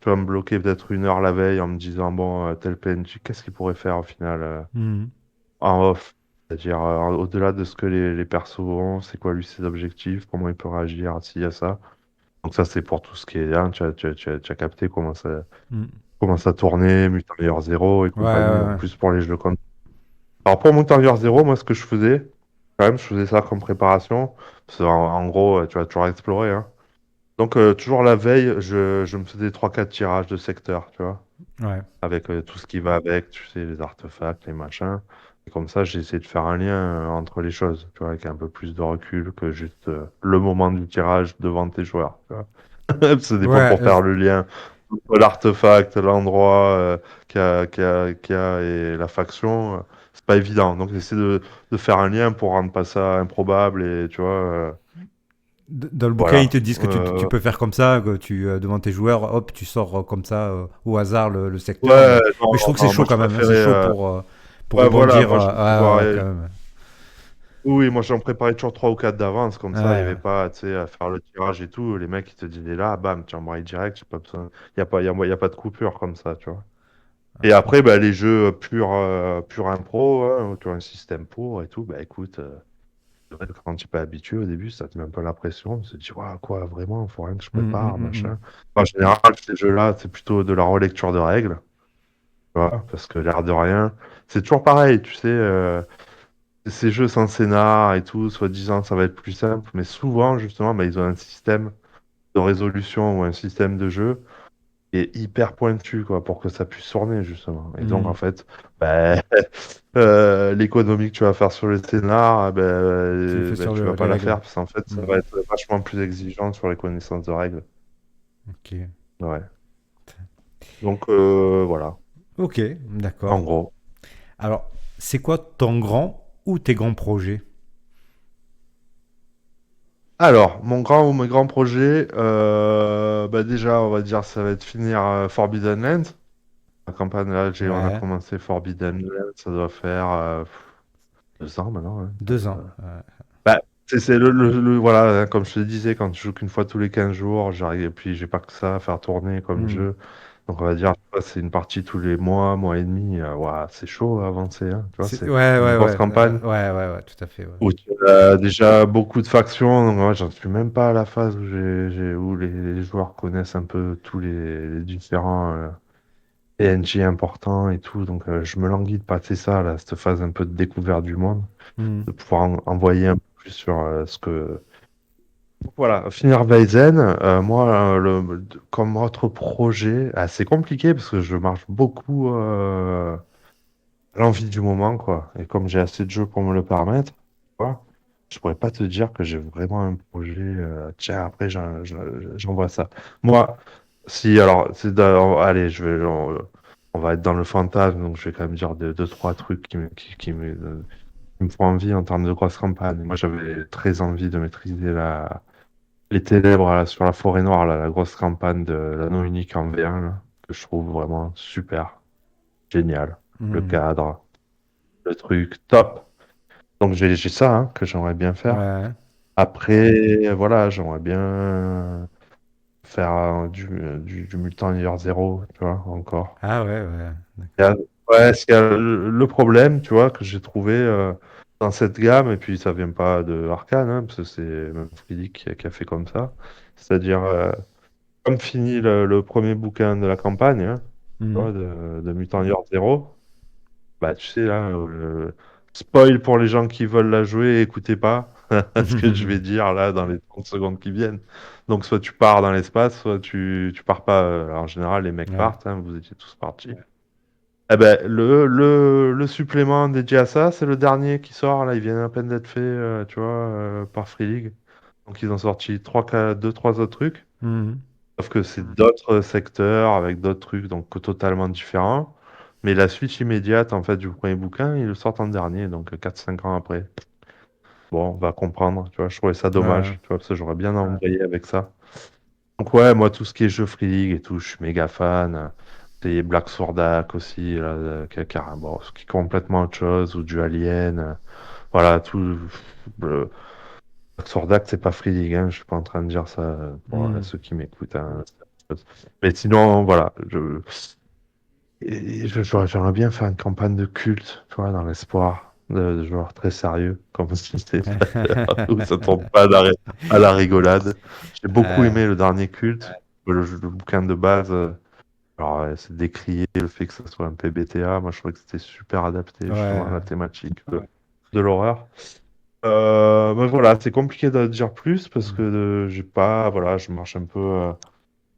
vas me bloquer peut-être 1 heure la veille en me disant, bon, tel PNJ, qu'est-ce qu'il pourrait faire au final Mhm. en off? C'est-à-dire, au-delà de ce que les persos ont, c'est quoi lui ses objectifs, comment il peut réagir s'il y a ça. Donc ça, c'est pour tout ce qui est, hein, tu as capté Mhm. comment ça tournait, Mutant Year Zero et Ouais, compagnie, ouais, donc ouais. plus pour les jeux comme... Alors pour Mutant Year Zero, moi, ce que je faisais, quand même, je faisais ça comme préparation. Parce que, en gros, tu vas toujours explorer, hein. Donc toujours la veille, je me faisais 3 4 tirages de secteur, tu vois, Ouais. avec tout ce qui va avec, tu sais, les artefacts, les machins. Et comme ça, j'ai essayé de faire un lien entre les choses, tu vois, avec un peu plus de recul que juste le moment du tirage devant tes joueurs, tu vois. Parce que des fois, Ouais, pour faire le lien entre l'artefact, l'endroit qu'il y a et la faction, c'est pas évident. Donc, j'essaie de faire un lien pour rendre pas ça improbable et, tu vois, dans le bouquin, ils voilà. te disent que tu peux faire comme ça, que devant tes joueurs, hop, tu sors comme ça au hasard le secteur. Ouais, non, Mais je trouve que c'est non, chaud moi, je quand même, hein, c'est préférais... chaud pour ouais, voilà, rebondir. moi, je Ouais, ouais, préparais... quand même. Oui, moi j'en préparais toujours 3 ou 4 d'avance, comme Ouais, ça, il n'y avait ouais. pas, tu sais, à faire le tirage et tout. Les mecs, ils te disaient là, bam, tu embrayes direct, j'ai pas besoin. Il y a pas de coupure comme ça, tu vois. Et après, bah, les jeux pur impro, hein, où tu as un système pour et tout, bah écoute, c'est vrai que quand tu n'es pas habitué au début, ça te met un peu la pression. Tu te dis, ouais, quoi, vraiment, il faut rien que je Hum, hum, prépare, hum, hum. machin. En général, ces jeux-là, c'est plutôt de la relecture de règles, tu vois, parce que l'air de rien, c'est toujours pareil, tu sais. Ces jeux sans scénar et tout, soi-disant, ça va être plus simple, mais souvent, justement, bah, ils ont un système de résolution ou un système de jeu qui est hyper pointu, quoi, pour que ça puisse tourner, justement. Et donc, en Hum. fait, bah, l'économie que tu vas faire sur le scénar, Tu le fais bah, sur tu vas pas les la règles. faire, parce qu'en fait, ça Hum. va être vachement plus exigeant sur les connaissances de règles. Ok. Ouais. Donc, voilà, Ok, en d'accord. gros. Alors, c'est quoi ton grand ou tes grands projets? Alors, mon grand ou mes grands projets, bah déjà, on va dire, ça va être finir Forbidden Lands. La campagne, là, on a Ouais, commencé Forbidden Lands, ça doit faire 2 ans maintenant, hein. 2 ans. Bah, c'est voilà, hein, comme je te disais, quand tu joues qu'une fois tous les 15 jours, j'arrive, et puis j'ai pas que ça à faire tourner comme Hum. jeu. Donc on va dire, tu vois, c'est une partie tous les mois, mois et demi. Ouah, c'est chaud à avancer, hein, tu vois, c'est Ouais, une ouais, grosse ouais, campagne ouais, ouais, ouais, tout à fait. Ouais. où tu as déjà beaucoup de factions. Donc moi, j'en suis même pas à la phase où, où les joueurs connaissent un peu tous les différents PNJ importants et tout. Donc je me languis de passer ça, là, cette phase un peu de découverte du monde, Hum. de pouvoir envoyer un peu plus sur ce que... Voilà, finir Weizen, moi, comme autre projet, c'est compliqué parce que je marche beaucoup à l'envie du moment, quoi. Et comme j'ai assez de jeux pour me le permettre, tu vois, je pourrais pas te dire que j'ai vraiment un projet. Tiens, après, j'envoie ça. Moi, si, alors, allez, on va être dans le fantasme, donc je vais quand même dire deux, trois trucs qui me font envie en termes de grosse campagne. Moi, j'avais très envie de maîtriser les ténèbres là, sur la forêt noire, là, la grosse campagne de l'anneau unique en V1, là, que je trouve vraiment super, génial. Le Hum. cadre, le truc, top. Donc j'ai ça hein, que j'aimerais bien faire. Ouais. Après, voilà, j'aimerais bien faire du Mutant Year Zero, tu vois, encore. Ah ouais, ouais. Il y a- ouais, c'est le problème, tu vois, que j'ai trouvé dans cette gamme, et puis ça vient pas de Arcane, hein, parce que c'est même Freddy qui a fait comme ça. C'est-à-dire, comme fini le premier bouquin de la campagne, hein, tu Mhm. vois, de Mutant Year Zero, bah tu sais, là, spoil pour les gens qui veulent la jouer, écoutez pas ce que je vais dire là dans les 30 secondes qui viennent. Donc, soit tu pars dans l'espace, soit tu pars pas. En général, les mecs Ouais. partent, hein, vous étiez tous partis. Eh ben, le supplément dédié à ça, c'est le dernier qui sort, là, il vient à peine d'être fait, tu vois, par Free League. Donc, ils ont sorti deux, trois autres trucs. Mhm. Sauf que c'est d'autres secteurs avec d'autres trucs, donc totalement différents. Mais la suite immédiate, en fait, du premier bouquin, ils le sortent en dernier, donc 4 5 ans après. bon, on va comprendre, tu vois. Je trouvais ça Ouais, dommage, tu vois, parce que j'aurais bien embrayé avec ça. Donc ouais, moi, tout ce qui est jeux Free League et tout, je suis méga fan. Des Black Sword Ark aussi, là, carrément, ce qui est complètement autre chose, ou du Alien. Voilà, tout. Le Black Sword Ark, c'est pas Free League, hein, je suis pas en train de dire ça pour hmm, ceux qui m'écoutent, hein, c'est autre chose. Mais sinon, voilà, j'aimerais bien faire une campagne de culte, tu vois, dans l'espoir de joueurs très sérieux, comme si c'était où ça tombe pas à la rigolade. J'ai beaucoup ouais, aimé le dernier culte, le bouquin de base. Alors, c'est décrié le fait que ça soit un PBTA. Moi, je trouvais que c'était super adapté justement à ouais, la thématique de l'horreur. Mais voilà, c'est compliqué de dire plus parce que hmm, j'ai pas, voilà, je marche un peu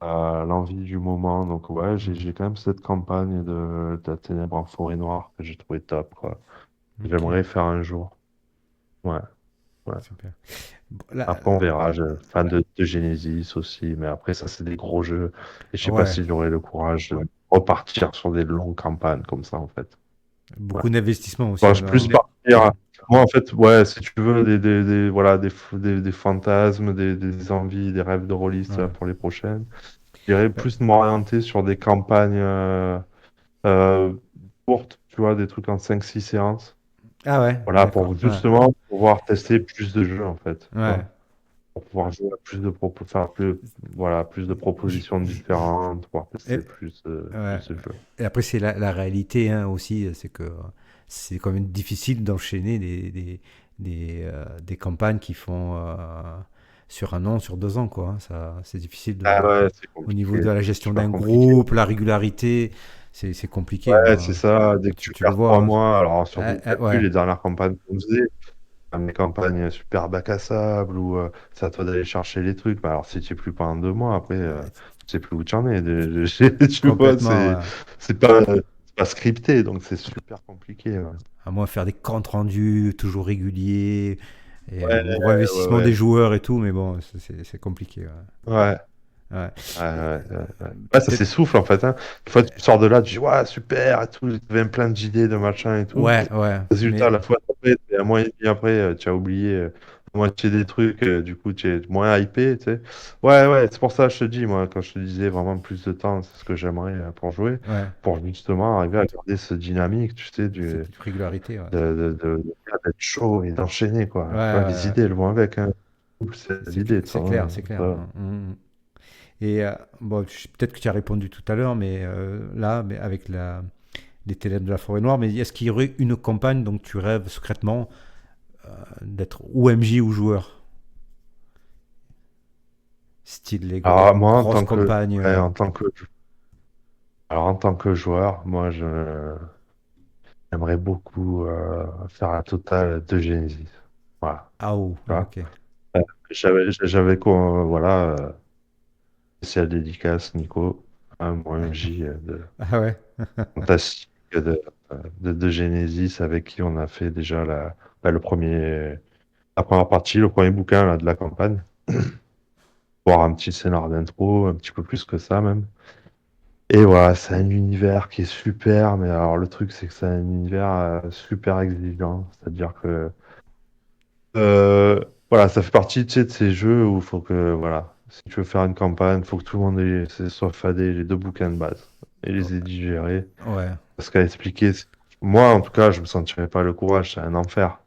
à l'envie du moment. Donc, ouais, hmm, j'ai quand même cette campagne de la Ténèbre en forêt noire que j'ai trouvé top, quoi. ok, J'aimerais faire un jour. Ouais, ouais. super. Bon, là, Après, on verra. Je suis fan de Genesis aussi, mais après, ça, c'est des gros jeux. Et je sais pas ouais, si j'aurai le courage de repartir sur des longues campagnes comme ça, en fait. Ouais. beaucoup d'investissement aussi, Enfin, hein, je plus hmm, partir. Moi, en fait, ouais, si tu veux, voilà, des fantasmes, des envies, des rêves de rôliste ouais. pour les prochaines. J'irais Bah, plus m'orienter sur des campagnes euh, courtes, tu vois, des trucs en 5 6 séances. ah ouais, Voilà, d'accord, pour ouais, justement pouvoir tester plus de jeux, en fait. Tu ouais. vois, pour pouvoir jouer à faire plus, voilà, plus de J- propositions différentes, pouvoir Et, tester ouais. plus de jeux. Et après, c'est la réalité hein, aussi, c'est que c'est quand même difficile d'enchaîner des campagnes qui font sur un an, sur 2 ans, quoi, hein. Ça, c'est difficile Ah ouais, c'est au niveau compliqué. de la C'est gestion super d'un compliqué. groupe, la régularité, c'est compliqué, Ouais, c'est hein. ça. Dès que tu Tu le perds vois, trois hein. mois, alors surtout, Ah, t'as ah, plus ouais, les dernières campagnes qu'on faisait. Des campagnes super bac à sable où c'est à toi d'aller chercher les trucs. Bah, alors, si tu es plus pendant 2 mois, après, ouais, tu sais plus où tu en es. Tu vois, complètement, ouais. c'est pas scripté, donc c'est super compliqué. Ouais, À moins de faire des comptes rendus toujours réguliers, et ouais, un gros ouais. investissement Ouais. des joueurs et tout, mais bon, c'est compliqué, ouais. Ouais. Ouais. Ouais, ouais, Euh, ouais, ouais. Ouais, ça Peut-être. s'essouffle en fait, hein. Une fois que tu sors de là, tu dis, ouais, super et tout, j'avais plein d'idées, de machin et tout. Ouais, ouais. Résultat, Mais la fois d'après, un mois et demi après, tu as oublié la moitié des trucs, du coup, tu es moins hypé, tu sais. Ouais, ouais, c'est pour ça que je te dis, moi, quand je te disais vraiment plus de temps, c'est ce que j'aimerais pour jouer, ouais, pour justement arriver à garder ce dynamique, tu sais, cette régularité, ouais. d'être chaud et d'enchaîner, Ouais, quoi. Tu vois, les ouais, idées, elles vont avec, hein. C'est l'idée, c'est toi, clair, hein, c'est clair, ça. hein. Mhm. Et bon, peut-être que tu as répondu tout à l'heure, mais là, mais avec les ténèbres de la forêt noire, mais est-ce qu'il y aurait une campagne dont tu rêves secrètement d'être ou MJ ou joueur? Style les Alors, moi, grosses campagnes. ouais, en tant que joueur, moi, j'aimerais beaucoup faire la totale de Genesis. Voilà. Ah, oh, Tu ah, vois. ok. J'avais quoi, voilà, spécial dédicace, Nico, mon MJ Ah ouais. fantastique de Genesis avec qui on a fait déjà la première partie, le premier bouquin là, de la campagne. Voir un petit scénar d'intro, un petit peu plus que ça même. Et voilà, c'est un univers qui est super, mais alors le truc, c'est que c'est un univers super exigeant. C'est-à-dire que, voilà, ça fait partie, tu sais, de ces jeux où il faut que, voilà, si tu veux faire une campagne, il faut que tout le monde soit fadé les 2 bouquins de base et les ait digérés. Ouais. Parce qu'à expliquer, moi, en tout cas, je me sentirais pas le courage, c'est un enfer.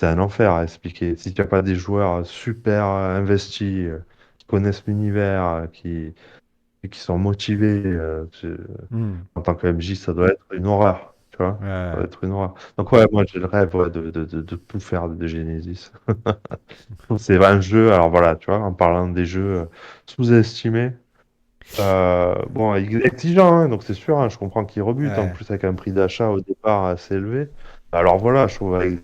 C'est un enfer à expliquer. Si tu n'as pas des joueurs super investis, qui connaissent l'univers, qui sont motivés, Hmm. en tant que MJ, ça doit être une horreur, tu vois. Ça Ouais. doit être une horreur. Donc ouais, moi j'ai le rêve ouais, de tout faire de Genesis. C'est un jeu, alors voilà, tu vois, en parlant des jeux sous-estimés, bon, exigeant, hein, donc c'est sûr, hein, je comprends qu'il rebute, en Ouais. plus avec un prix d'achat au départ assez élevé. Alors voilà, je trouve avec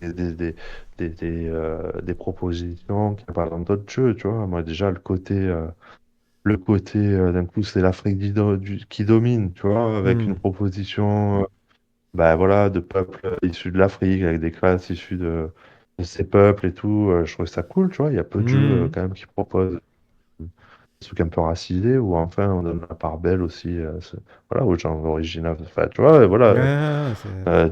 des propositions qu'il n'y a pas dans d'autres jeux, tu vois. Moi déjà, le côté d'un coup, c'est l'Afrique qui domine, tu vois, avec une Hmm. proposition bah, voilà, de peuples issus de l'Afrique, avec des classes issues de ces peuples et tout. Je trouve ça cool, tu vois. Il y a peu de jeux Hmm. quand même qui proposent trucs un peu racisés, ou enfin on donne la part belle aussi voilà, aux gens originaux. Enfin, tu vois, voilà. Ah,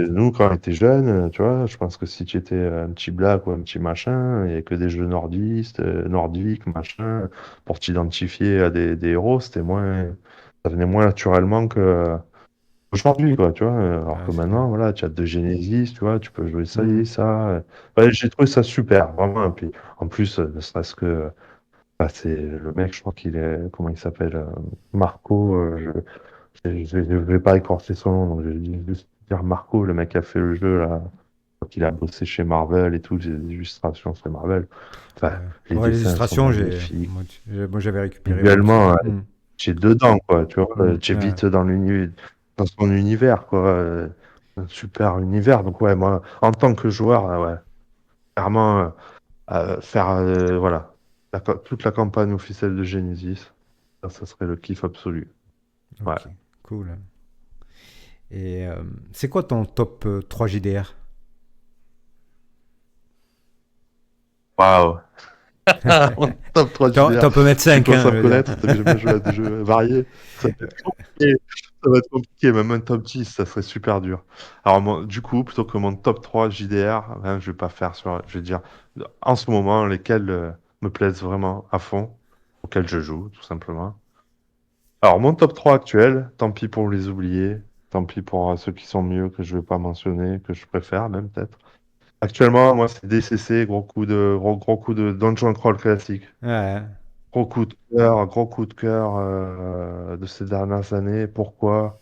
Nous, quand on était jeunes, tu vois, je pense que si tu étais un petit black ou un petit machin, il n'y a que des jeux nordistes, nordiques, machin, pour t'identifier à des héros, ça venait moins naturellement que aujourd'hui, quoi, tu vois. Alors ah, que c'est clair. maintenant, voilà, tu as de Genesis, tu vois, tu peux jouer ça et Hmm. ça. Ouais, j'ai trouvé ça super, vraiment. Et puis, en plus, ne serait-ce que, bah, c'est le mec, je crois qu'il est, comment il s'appelle, Marco, je vais pas écorcher son nom, donc je vais juste dire Marco, le mec qui a fait le jeu, là, qu'il a bossé chez Marvel et tout, les illustrations chez Marvel. Enfin, Ouais. les Ouais, dessins sont l'illustration, magnifiques. moi, j'avais récupéré moi aussi. Visuellement, Hmm. tu es dedans, quoi, tu vois, Hmm. tu es Ouais. vite dans son univers, quoi. Un super univers. Donc, ouais, moi, en tant que joueur, ouais, clairement, faire, voilà, toute la campagne officielle de Genesis, ça serait le kiff absolu. Ouais. Ok, cool. Et c'est quoi ton top 3 JDR? Waouh! Mon top 3 JDR. T'en peux mettre Tu 5, commences hein, à je me veux dire. connaître, t'as déjà bien joué à des jeux variés. Ça va être compliqué. Ça va être compliqué, même un top 10, ça serait super dur. Alors, du coup, plutôt que mon top 3 JDR, hein, je vais pas faire sur. Je vais dire, en ce moment, lesquels me plaisent vraiment à fond, auxquels je joue, tout simplement. Alors, mon top 3 actuel, tant pis pour les oublier, tant pis pour ceux qui sont mieux, que je vais pas mentionner, que je préfère même peut-être. Actuellement, moi, c'est DCC, gros coup de Dungeon Crawl classique. Ouais. Gros coup de cœur de ces dernières années. Pourquoi?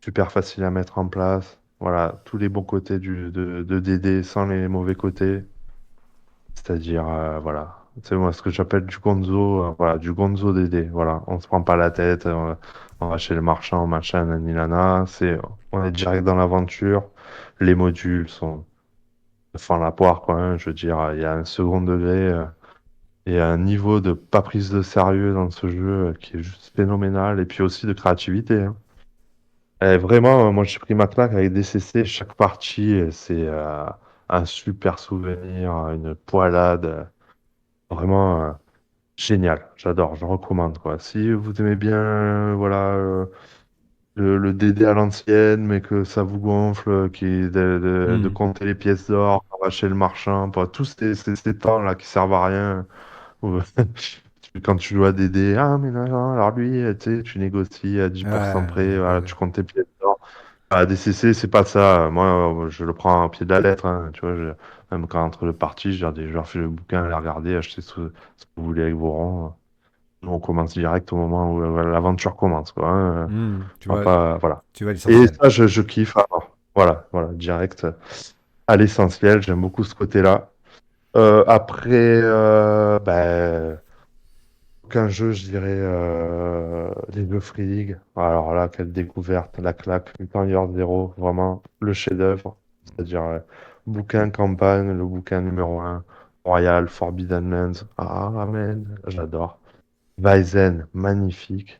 Super facile à mettre en place. Voilà, tous les bons côtés de DD sans les mauvais côtés. C'est-à-dire, voilà, c'est moi ce que j'appelle du gonzo, voilà, du gonzo DD. Voilà, on se prend pas la tête, on va chez le marchand, machin, nani nana. On est direct dans l'aventure. Les modules font la poire, quoi, hein. Je veux dire, il y a un second degré. Et un niveau de pas prise de sérieux dans ce jeu qui est juste phénoménal. Et puis aussi de créativité, hein. Et vraiment, moi j'ai pris ma claque avec DCC. Chaque partie, c'est un super souvenir, une poilade. Vraiment génial. J'adore, je recommande, quoi. Si vous aimez bien voilà, le DD à l'ancienne, mais que ça vous gonfle, qui est de Hmm. compter les pièces d'or, chez le marchand, pas tous ces temps-là qui servent à rien. Ou- Quand tu joues à des dés, ah mais non, non, alors lui, tu sais, tu négocies à 10% Ouais, près, voilà, tu comptes tes pièces d'or. À DCC, c'est pas ça. Moi, je le prends au pied de la lettre, hein, tu vois, même quand entre le parti, je leur fais le bouquin, les regarder, achetez ce que vous voulez avec vos rangs. Nous, on commence direct au moment où l'aventure commence, quoi, hein. hmm. On va pas, voilà. Tu vois Et l'essentiel. ça, je kiffe. Alors, voilà, direct à l'essentiel. J'aime beaucoup ce côté-là. Après, ben, aucun jeu, je dirais, les jeux Free League. Alors là, quelle découverte, la claque, Mutant Year Zero, vraiment le chef-d'œuvre. C'est-à-dire, bouquin campagne, le bouquin numéro un, Royal, Forbidden Lands. Ah, amen, j'adore. Weizen, magnifique.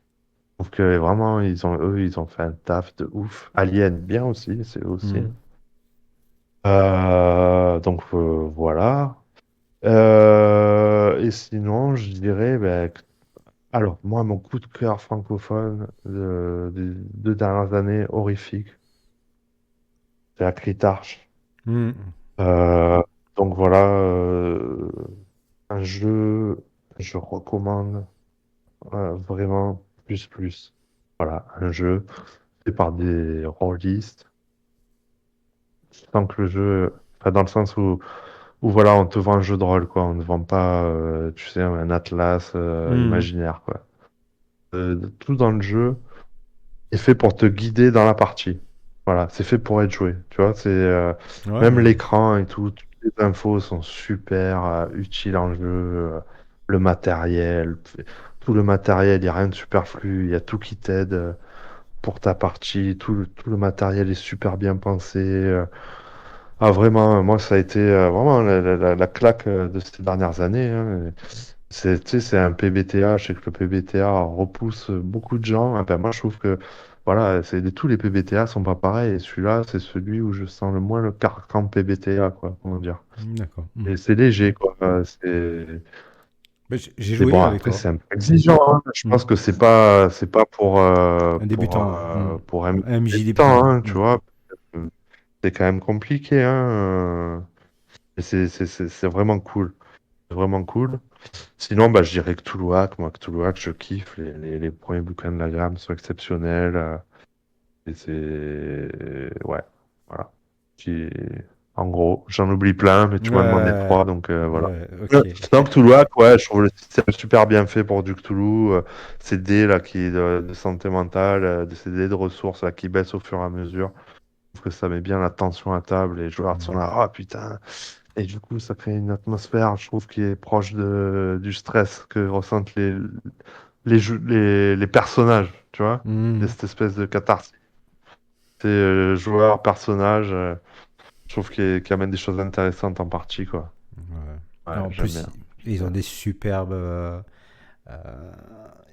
Je trouve que vraiment, ils ont fait un taf de ouf. Alien, bien aussi, c'est eux aussi. Hmm. Donc voilà. Et sinon, je dirais, ben, alors, moi, mon coup de cœur francophone des 2 dernières années, horrifique, c'est la Critarche. Hmm. Euh, donc voilà, un jeu, je recommande vraiment plus. Voilà, un jeu fait par des rôlistes, sans que le jeu, enfin, dans le sens où voilà, on te vend un jeu de rôle, quoi. On ne vend pas, tu sais, un atlas Hmm. imaginaire, quoi. Tout dans le jeu est fait pour te guider dans la partie. Voilà, c'est fait pour être joué. Tu vois, même Ouais. l'écran et tout, toutes les infos sont super utiles en jeu. Le matériel, tout le matériel, il n'y a rien de superflu, il y a tout qui t'aide pour ta partie. Tout le matériel est super bien pensé. Ah, vraiment, moi, ça a été vraiment la claque de ces dernières années, hein. Tu sais, c'est un PBTA. Je sais que le PBTA repousse beaucoup de gens. Ah ben, moi, je trouve que voilà, tous les PBTA sont pas pareils. Et celui-là, c'est celui où je sens le moins le carcan PBTA, quoi. Comment dire. Hmm, d'accord. Hmm. Et c'est léger, quoi. J'ai Mais joué bon, avec après, toi. c'est un peu exigeant, hein. Je Hmm. pense que c'est pas Un débutant. Hmm. pour un MJ temps, débutant. hein, tu Hmm. vois. C'est quand même compliqué, hein. Mais c'est vraiment cool. C'est vraiment cool. Sinon, bah, je dirais que Toulouac, moi, que Toulouac, je kiffe. Les premiers bouquins de la gamme sont exceptionnels. Et ouais, voilà. J'ai- En gros, j'en oublie plein, mais tu m'as demandé trois, donc voilà. Ok. Donc Toulouac, ouais, je trouve le système super bien fait pour du Cthulhu. Ces dés là, qui est de santé mentale, de ces dés de ressources là, qui baissent au fur et à mesure. Je trouve que ça met bien la tension à table et les joueurs sont Hmm. là, ah putain. Et du coup, ça crée une atmosphère, je trouve, qui est proche du stress que ressentent les personnages, tu vois. Il y a Hmm. cette espèce de catharsis. C'est joueur, personnage, je trouve qu'il amène des choses intéressantes en partie, quoi. Ouais. Ouais, En j'aime plus, bien. ils ont des superbes.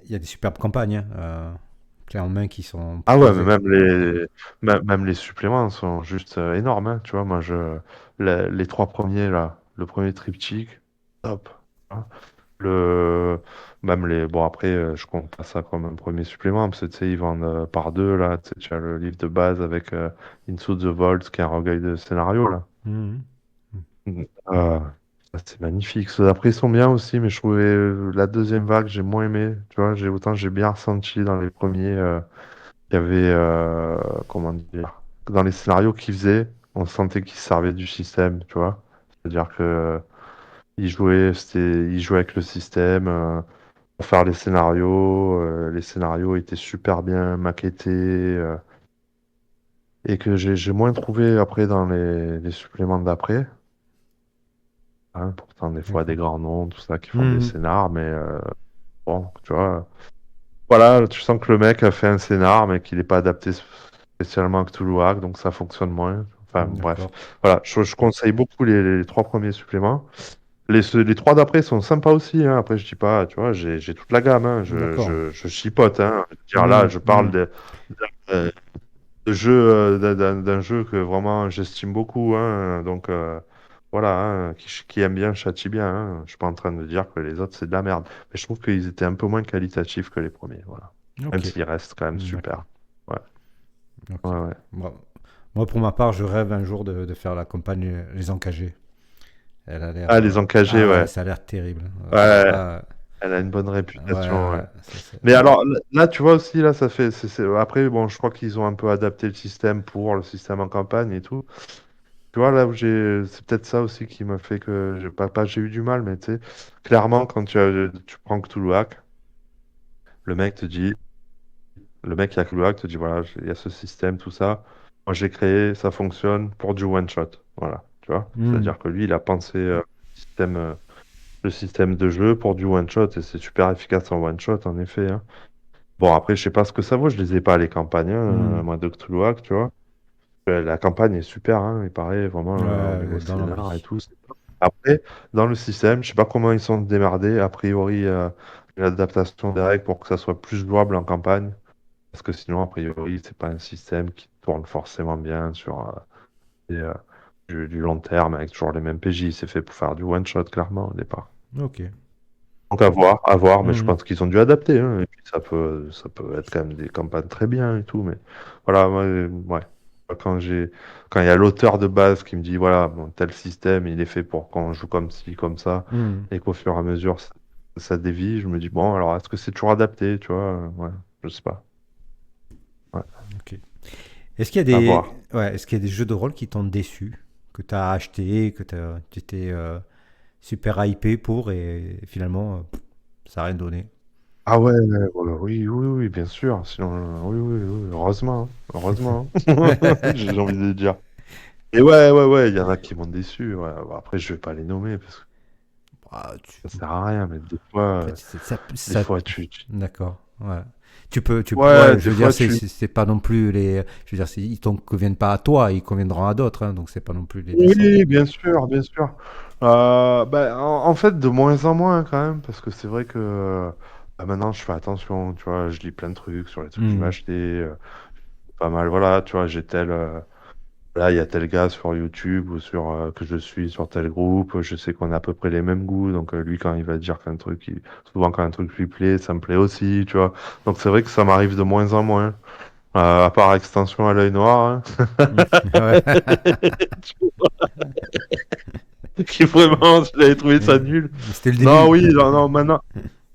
Il y a des superbes campagnes, hein, clés en main qui sont Ah ouais, mais proposées. même les suppléments sont juste énormes, hein, tu vois. Moi, les trois premiers, là, le premier triptyque, top. Hein. Le, bon, après, je compte pas ça comme un premier supplément, parce que tu sais, ils vendent par deux, là. Tu sais, tu as le livre de base avec Into the Vault, qui est un recueil de scénarios, là. Hmm. Ah, ça, c'est magnifique. Ceux d'après sont bien aussi, mais je trouvais la deuxième vague, j'ai moins aimé. Tu vois, j'ai bien ressenti dans les premiers. Il y avait, comment dire, dans les scénarios qu'ils faisaient, on sentait qu'ils servaient du système, tu vois. C'est-à-dire que ils jouaient avec le système pour faire les scénarios. Les scénarios étaient super bien maquettés et que j'ai moins trouvé après dans les suppléments d'après. Hein, pourtant, des fois, des D'accord. grands noms, tout ça, qui font des Hmm. scénars, mais bon, tu vois. Voilà, tu sens que le mec a fait un scénar, mais qu'il n'est pas adapté spécialement à Cthulhuac, donc ça fonctionne moins. Enfin, bref. D'accord. Voilà, je conseille beaucoup les trois premiers suppléments. Les trois d'après sont sympas aussi, hein. Après, je dis pas, tu vois, j'ai toute la gamme, hein. D'accord. Je chipote, hein. Je veux dire, là, Hmm. je parle Hmm. de jeu, d'un jeu que vraiment j'estime beaucoup, hein. Donc, voilà, hein. Qui aime bien châtie bien, hein. Je suis pas en train de dire que les autres, c'est de la merde. Mais je trouve qu'ils étaient un peu moins qualitatifs que les premiers, voilà. Même Ok. s'ils restent quand même D'accord. super. Ouais, Ok. ouais, ouais. Bon. Moi, pour ma part, je rêve un jour de faire la campagne Les Encagés. Elle a l'air. Ah, les encagés, Ah ouais, ouais. ça a l'air terrible. Ouais, Ça. elle a une bonne Ouais, réputation, ouais. ouais. Mais alors, là, tu vois aussi, là, ça fait. Après, bon, je crois qu'ils ont un peu adapté le système pour le système en campagne et tout. Tu vois, là où c'est peut-être ça aussi qui m'a fait que j'ai eu du mal, mais tu sais, clairement, quand tu prends Cthulhuac, le mec te dit, le mec qui a Cthulhuac te dit, voilà, il y a ce système, tout ça. Moi, j'ai créé, ça fonctionne pour du one-shot. Voilà, tu vois. Hmm. C'est-à-dire que lui, il a pensé système, euh, le système de jeu pour du one-shot et c'est super efficace en one-shot, en effet, hein. Bon, après, je sais pas ce que ça vaut, je les ai pas, les campagnes, hein, Hmm. moi, de Cthulhuac, tu vois. La campagne est super, hein, il paraît vraiment au niveau Ouais, dans scénar et l'envie. tout. Après, dans le système, je sais pas comment ils sont démerdés. A priori, une adaptation des règles pour que ça soit plus jouable en campagne. Parce que sinon, a priori, c'est pas un système qui tourne forcément bien sur du long terme avec toujours les mêmes PJ. C'est fait pour faire du one-shot, clairement, au départ. Ok. Donc à voir, mais je Hmm. pense qu'ils ont dû adapter, hein. Et puis ça peut être quand même des campagnes très bien et tout, mais voilà, moi, ouais. Quand j'ai, quand il y a l'auteur de base qui me dit, voilà, bon, tel système, il est fait pour qu'on joue comme ci, comme ça, Hmm. et qu'au fur et à mesure, ça dévie, je me dis, bon, alors est-ce que c'est toujours adapté, tu vois? Ouais, je sais pas. Ouais, Ok. Est-ce qu'il y a à des, voir. ouais, est-ce qu'il y a des jeux de rôle qui t'ont déçu, que tu as acheté, tu étais super hypé pour et finalement ça n'a rien donné. Ah ouais, ouais, ouais, oui, oui, oui, bien sûr. Sinon, oui, oui, oui, heureusement, hein, heureusement, hein. J'ai envie de dire. Et ouais, ouais, ouais, il y en a qui m'ont déçu. Ouais. Bon, après, je vais pas les nommer parce que Ah, ça sert à rien, mais après, des fois, d'accord. Ouais. ouais, Ouais, je des veux dire, fois, tu, c'est pas non plus je veux dire, ils t'en conviennent pas à toi, ils conviendront à d'autres, hein, donc c'est pas non plus les descendre. oui, bien sûr, bien sûr. Bah, en fait, de moins en moins quand même, parce que c'est vrai que bah, maintenant, je fais attention. Tu vois, je lis plein de trucs sur les trucs que je vais Hmm. acheter. Pas mal, voilà. Tu vois, j'ai tel. là, il y a tel gars sur YouTube ou que je suis sur tel groupe, je sais qu'on a à peu près les mêmes goûts, donc lui, quand il va dire qu'un truc, souvent quand un truc lui plaît, ça me plaît aussi, tu vois. Donc c'est vrai que ça m'arrive de moins en moins, à part extension à l'œil noir, Mm. Ouais. hein, qui vraiment, j'avais trouvé ça nul. C'était le Non, début. oui, non,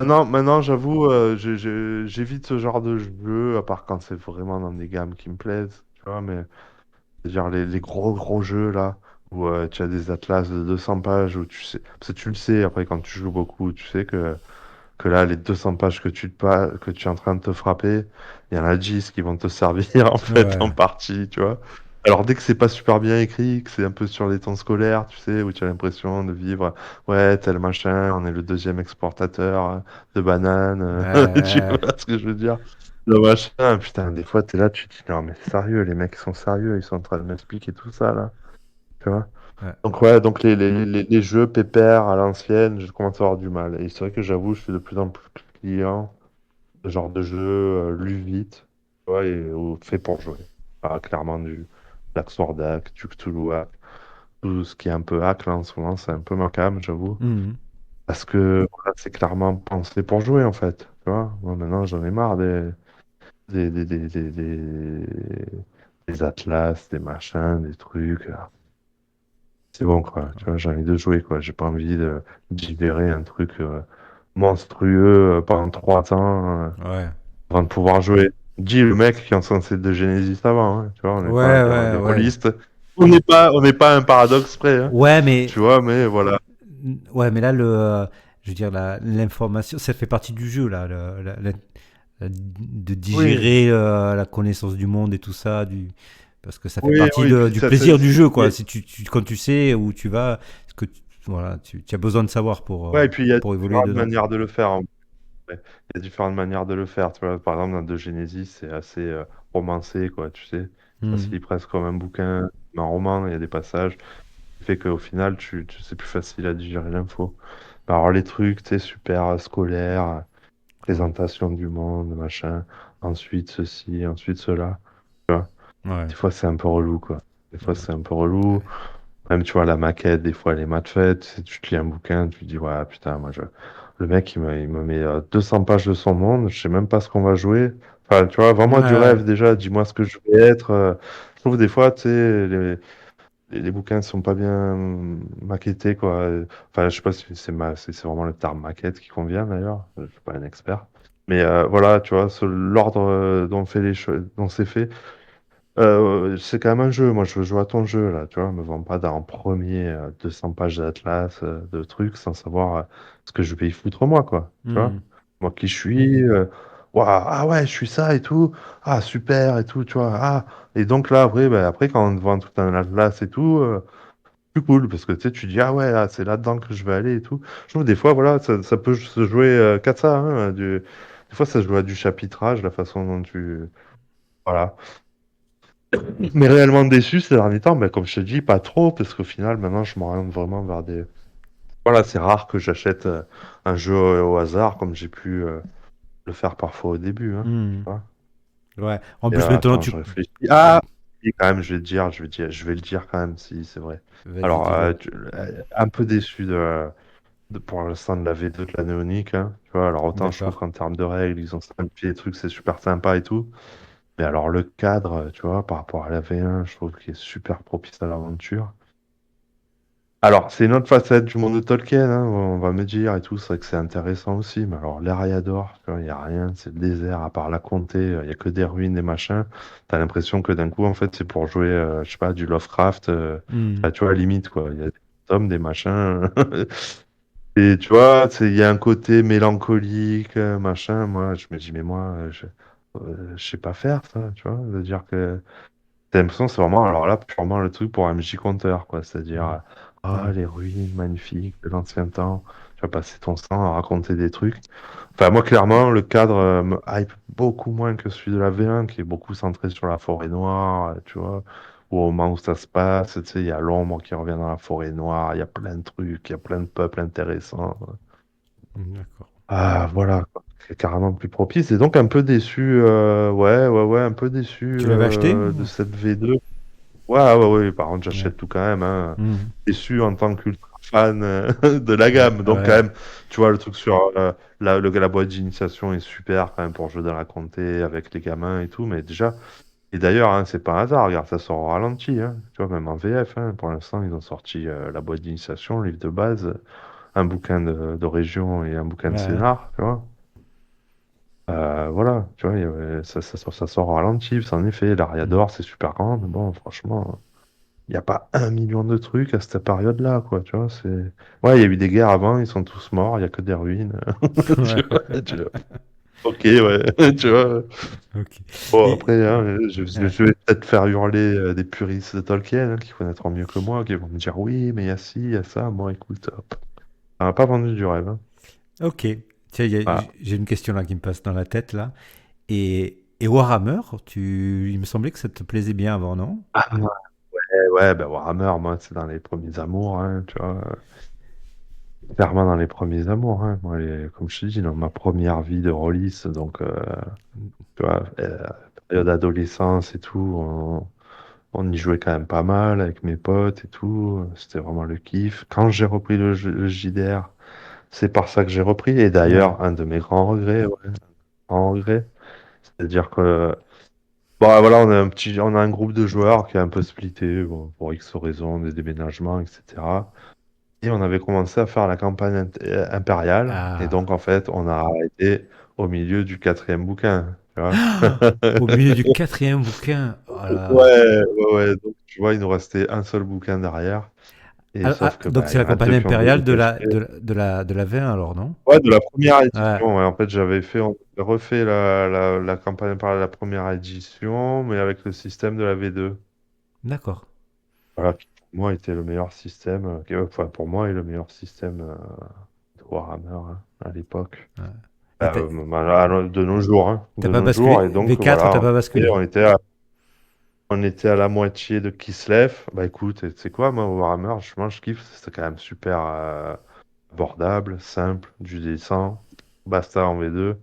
non, maintenant, j'avoue, j'évite ce genre de jeu, à part quand c'est vraiment dans des gammes qui me plaisent, tu vois, mais c'est-à-dire les gros gros jeux là, où tu as des atlas de 200 pages, où tu sais, parce que tu le sais, après quand tu joues beaucoup, tu sais que là, les 200 pages que tu es en train de te frapper, il y en a 10 qui vont te servir en fait en Ouais. partie, tu vois. Alors dès que c'est pas super bien écrit, que c'est un peu sur les temps scolaires, tu sais, où tu as l'impression de vivre, ouais, tel machin, on est le deuxième exportateur de bananes, tu Ouais. vois ce que je veux dire? Le machin, putain, des fois t'es là, tu te dis, non mais sérieux, les mecs sont sérieux, ils sont en train de m'expliquer tout ça là, tu vois. Ouais. Donc ouais, donc les jeux pépères à l'ancienne, je commence à avoir du mal. Et c'est vrai que j'avoue, je suis de plus en plus client de genre de jeu lu vite, tu vois, ou fait pour jouer. Ah, clairement du Black Sword hack, du Cthulhu hack, tout ce qui est un peu hack là en ce moment, c'est un peu ma cam, j'avoue. Mhm. Parce que voilà, c'est clairement pensé pour jouer en fait, tu vois. Moi maintenant j'en ai marre des, des, des, des, des- des atlas, des machins, des trucs. C'est bon, quoi. Tu vois, j'ai envie de jouer, quoi. J'ai pas envie de digérer un truc monstrueux pendant 3 ans Ouais. avant de pouvoir jouer. Dis le mec qui est censé être de Genesis avant, hein, tu vois, on n'est pas Ouais, ouais, les ouais. rôlistes. On n'est pas un paradoxe près, hein, Ouais, tu vois, mais voilà. ouais, mais là, je veux dire, l'information, ça fait partie du jeu, là, de Oui, digérer la connaissance du monde et tout ça, parce que ça fait oui, partie oui. Puis du plaisir du jeu, quoi. Si quand tu sais où tu vas, voilà, tu as besoin de savoir ouais, et puis il y a pour évoluer différentes dedans. manières de le faire, hein. Ouais. Il y a différentes manières de le faire, tu vois. Par exemple, dans de Genesis, c'est assez romancé, quoi, tu sais. Ça se Mhm. lit presque comme un bouquin, un roman, il y a des passages. Fait qu'au final, c'est plus facile à digérer l'info. Alors les trucs, tu sais, super scolaires, présentation du monde, machin, ensuite ceci, ensuite cela, tu vois. Ouais. Des fois, c'est un peu relou, quoi. Des fois, Ouais. c'est un peu relou. Même, tu vois, la maquette, des fois, elle est mal faite. Tu sais, tu te lis un bouquin, tu te dis, ouais, putain, le mec, il me met 200 pages de son monde, je sais même pas ce qu'on va jouer. Enfin, tu vois, vraiment du Ouais. rêve déjà, dis-moi ce que je vais être. Je trouve des fois, tu sais, les bouquins ne sont pas bien maquettés, quoi. Enfin, je sais pas si c'est vraiment le terme maquette qui convient d'ailleurs. Je suis pas un expert. Mais voilà, tu vois, l'ordre dont on fait dont c'est fait, c'est quand même un jeu. Moi, je veux jouer à ton jeu, là, tu vois. Me vends pas en premier 200 pages d'atlas, de trucs, sans savoir ce que je vais y foutre moi, quoi. Tu vois. Mhm. Moi qui je suis, ouah, ah ouais, je suis ça et tout. Ah, super et tout, tu vois. Ah, et donc là, après, ben, après quand on te vend tout un atlas et tout, plus cool, parce que tu sais, tu dis, ah ouais, ah, c'est là-dedans que je vais aller et tout. Je trouve des fois, voilà, ça peut se jouer qu'à ça, hein, des fois, ça se joue à du chapitrage, la façon dont tu. Voilà. Mais réellement déçu ces derniers temps, mais comme je te dis, pas trop, parce qu'au final, maintenant, je m'oriente vraiment vers des. Voilà, c'est rare que j'achète un jeu au hasard, comme j'ai pu le faire parfois au début, hein, tu Mhm. vois. Ouais. En Et plus, maintenant, attends, tu. je réfléchis. Ah! Et quand même, je vais te dire, je vais le dire quand même, si c'est vrai. Vas-y, Alors, dis-le. un peu déçu pour l'instant de la V2 de la Néonique, hein, tu vois. Alors, autant je trouve D'accord. qu'en termes de règles, ils ont simplifié les trucs, c'est super sympa et tout. Mais alors, le cadre, tu vois, par rapport à la V1, je trouve qu'il est super propice à l'aventure. Alors, c'est une autre facette du monde de Tolkien, hein, on va me dire et tout, c'est vrai que c'est intéressant aussi, mais alors l'Eriador, tu vois, il n'y a rien, c'est le désert, à part la comté, il n'y a que des ruines, des machins. T'as l'impression que d'un coup, en fait, c'est pour jouer, je sais pas, du Lovecraft, Mhm. enfin, tu vois, limite, quoi. Il y a des tomes, des machins. Et tu vois, il y a un côté mélancolique, machin. Moi, je me dis, mais moi, je sais pas faire ça, tu vois. C'est-à-dire que t'as l'impression que c'est vraiment, alors là, purement le truc pour un MJ Conteur, quoi. C'est-à-dire, ah, Ouais. les ruines magnifiques de l'ancien temps. Tu vas passer ton temps à raconter des trucs. Enfin, moi, clairement, le cadre me hype beaucoup moins que celui de la V1, qui est beaucoup centré sur la forêt noire, tu vois. Ou au moment où ça se passe, tu sais, il y a l'ombre qui revient dans la forêt noire, il y a plein de trucs, il y a plein de peuples intéressants. D'accord. Ah, voilà, quoi. C'est carrément plus propice. Et donc, un peu déçu, ouais, un peu déçu Tu l'avais acheté de cette V2. Ouais, ouais, ouais, par contre, Ouais. j'achète tout quand même, hein. Mhm. Déçu en tant qu'ultra fan de la Ouais, gamme. Donc, quand ouais, même, tu vois, le truc sur la boîte d'initiation est super quand même pour jouer dans la comté avec les gamins et tout. Mais déjà, et d'ailleurs, hein, c'est pas un hasard, regarde, ça sort au ralenti, hein. Tu vois, même en VF, hein, pour l'instant, ils ont sorti la boîte d'initiation, le livre de base, un bouquin de région et un bouquin de ouais. scénar, tu vois. Voilà, tu vois, ça sort au ralenti, c'est en effet, Mhm. l'Ariador, c'est super grand, mais bon, franchement. Il n'y a pas 1 million de trucs à cette période-là, quoi, tu vois, c'est... Ouais, il y a eu des guerres avant, ils sont tous morts, il n'y a que des ruines. Tu Ouais. vois, ok, ouais, tu vois. Ok. Bon, Et, après, hein, je, je- ouais. je vais peut-être faire hurler des puristes de Tolkien, hein, qui connaîtront mieux que moi, qui vont me dire, oui, mais il y a ci, il y a ça. Moi, écoute, hop, ça m'a pas vendu du rêve, hein. Ok. Tiens, Voilà. j'ai une question là qui me passe dans la tête là. Et Warhammer, il me semblait que ça te plaisait bien avant, non? Ah, ouais, bah, Warhammer, moi, c'est dans les premiers amours, hein, tu vois. Clairement dans les premiers amours, hein. Moi, comme je te dis, dans ma première vie de rôliste, donc... tu vois, période adolescence et tout, on y jouait quand même pas mal avec mes potes et tout. C'était vraiment le kiff. Quand j'ai repris le JDR, c'est par ça que j'ai repris. Et Ouais. d'ailleurs, un de mes grands regrets, ouais, grand regret, c'est-à-dire que, bon, voilà, on a un groupe de joueurs qui est un peu splitté, bon, pour X raisons, des déménagements, etc. Et on avait commencé à faire la campagne impériale. Et Ah. donc, en fait, on a arrêté au milieu du quatrième bouquin, tu vois. Au milieu du quatrième bouquin. Oh là. Ouais, ouais, ouais. Donc, tu vois, il nous restait un seul bouquin derrière. Et sauf que, Donc bah, c'est il y la en a campagne deux qui ont impériale de dépêché. la V1 alors, non? Ouais, de la première Ouais. édition. Ouais, en fait, on avait refait la campagne par la première édition, mais avec le système de la V2. D'accord. Voilà, qui pour moi était le meilleur système, enfin, pour moi, est le meilleur système de Warhammer, hein, à l'époque. Ouais. Et De nos jours, hein, t'as de pas nos jours. Et basculé? donc, V4, voilà, t'as pas basculé? on était à la moitié de Kislev. Bah écoute, tu sais quoi, moi, Warhammer, je kiffe. C'était quand même super abordable, simple, du dessin. Basta en V2.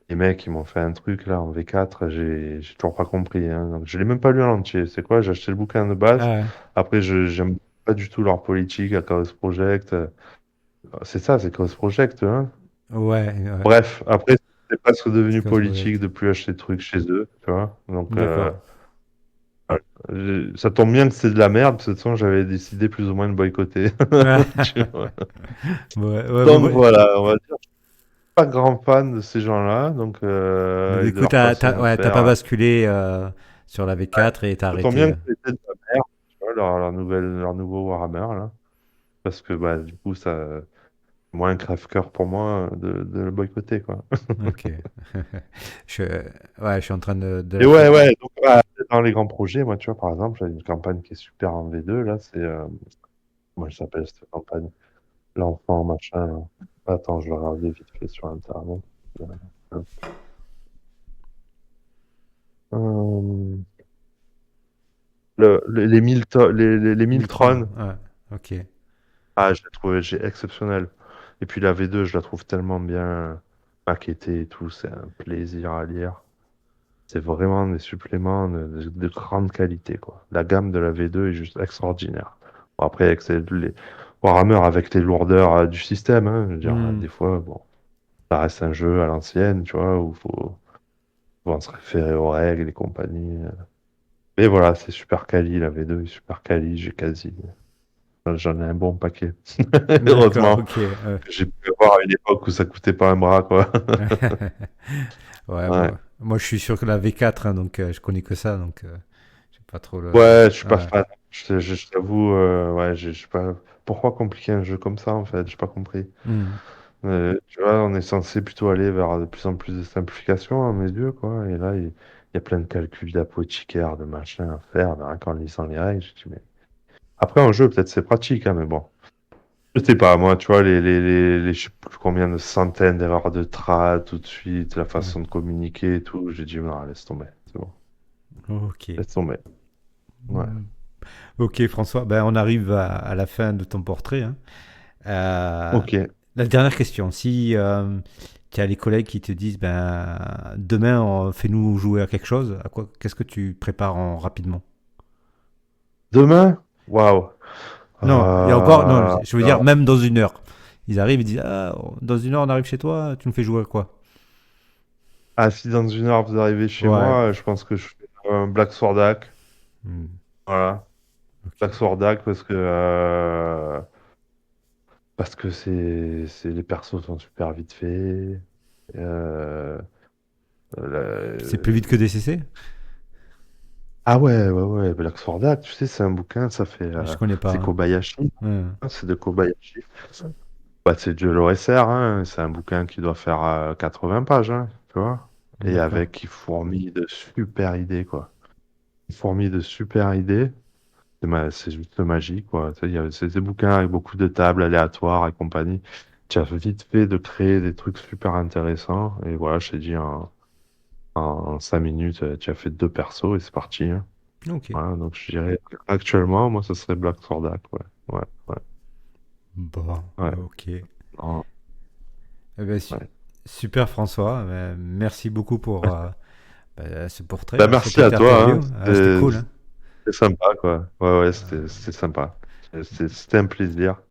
Les mecs, ils m'ont fait un truc là en V4, j'ai toujours pas compris, hein. Donc, je l'ai même pas lu en entier. C'est quoi? J'ai acheté le bouquin de base. Ah Après, j'aime pas du tout leur politique à Chaos Project. C'est ça, c'est Chaos Project, hein. ouais. Ouais, ouais. Bref, après, c'est presque C'est devenu Chaos politique Project. de plus acheter de trucs chez eux, tu vois. Donc, D'accord. voilà. Ça tombe bien que c'est de la merde, parce que de toute façon, j'avais décidé plus ou moins de boycotter. Ouais, Tu vois. ouais, ouais, Donc voilà, on va dire que je suis pas grand fan de ces gens-là, donc mais et du de coup, leur façon de ouais, t'as pas faire. basculé sur la V4 et t'as Ça tombe arrêté. bien que c'était de la merde, tu vois, leur nouveau Warhammer, là, parce que bah, du coup, ça, moins un crève-cœur pour moi de le boycotter, quoi. Ok. Je, ouais, je suis en train de Et la ouais, faire. ouais, donc dans les grands projets, moi, tu vois, par exemple, j'ai une campagne qui est super en V2, là, c'est, comment je s'appelle cette campagne? L'enfant, machin, là. Attends, je vais regarder vite fait sur Internet. Euh, les 1000 les 1000 Miltron. trônes, Ouais. Ok. je l'ai trouvé exceptionnel. Et puis la V2, je la trouve tellement bien maquettée et tout, c'est un plaisir à lire. C'est vraiment des suppléments de grande qualité, quoi. La gamme de la V2 est juste extraordinaire. Bon, après, les Warhammer avec les lourdeurs du système, hein, je veux dire, Hmm. des fois, bon, ça reste un jeu à l'ancienne, tu vois, où faut se référer aux règles et compagnie. Mais voilà, c'est super quali, la V2 est super quali, j'en ai un bon paquet. D'accord. Heureusement Ok. que j'ai pu avoir à une époque où ça coûtait pas un bras, quoi. Ouais, Ouais. moi je suis sûr que la V4, hein, donc je connais que ça, donc j'ai pas trop le. Ouais, je suis pas Ouais. fan. Je t'avoue, ouais, je sais pas. Pourquoi compliquer un jeu comme ça, en fait? J'ai pas compris. Hmm. Tu vois, on est censé plutôt aller vers de plus en plus de simplification, à mes yeux, quoi. Et là, il y a plein de calculs d'apothicaire, de machin à faire, rien qu'en lisant les règles. Je dis, mais... Après, en jeu, peut-être c'est pratique, hein, mais bon. Je sais pas, moi, tu vois, je sais plus combien de centaines d'erreurs de trad tout de suite, la Ouais. façon de communiquer et tout, j'ai dit, non, laisse tomber, c'est bon, Ok. laisse tomber. Ouais. Hmm. Ok, François, ben, on arrive à la fin de ton portrait, hein. Euh, Ok, la dernière question, si tu as les collègues qui te disent ben, demain, fais-nous jouer à quelque chose, qu'est-ce que tu prépares rapidement? Demain? Waouh. Non, il y a encore. Non, Euh, je veux dire, alors, même dans une heure. Ils arrivent, ils disent ah, dans une heure, on arrive chez toi, tu nous fais jouer à quoi? si dans une heure vous arrivez chez Ouais. moi, je pense que je fais un Black Sword. Hmm, Voilà. Black ok. Sword parce que les persos sont super vite faits. Euh, C'est plus vite que le- DCC? Ah ouais, ouais, ouais, Black Sword, tu sais, c'est un bouquin, Je connais pas, c'est hein. Kobayashi, Ouais. hein, c'est de Kobayashi. Bah, c'est de l'OSR, hein, c'est un bouquin qui doit faire 80 pages, hein, tu vois, et D'accord. avec qui fourmille de super idées, quoi. Il fourmille de super idées, c'est juste magique, quoi. Tu sais, c'est des bouquins avec beaucoup de tables aléatoires et compagnie. Tu as vite fait de créer des trucs super intéressants, et voilà, je t'ai dit, en 5 minutes, tu as fait 2 persos et c'est parti, hein. Ok. Voilà, donc je dirais actuellement, moi, ce serait Black Sword, ouais. Ouais, ouais, Bon, ouais. ok. Non, Eh ben, ouais. super François. Merci beaucoup pour ce portrait, Bah, là, cette merci à toi, hein. interview. C'était cool, hein. C'était sympa, quoi. Ouais, ouais, c'était sympa. C'était un plaisir.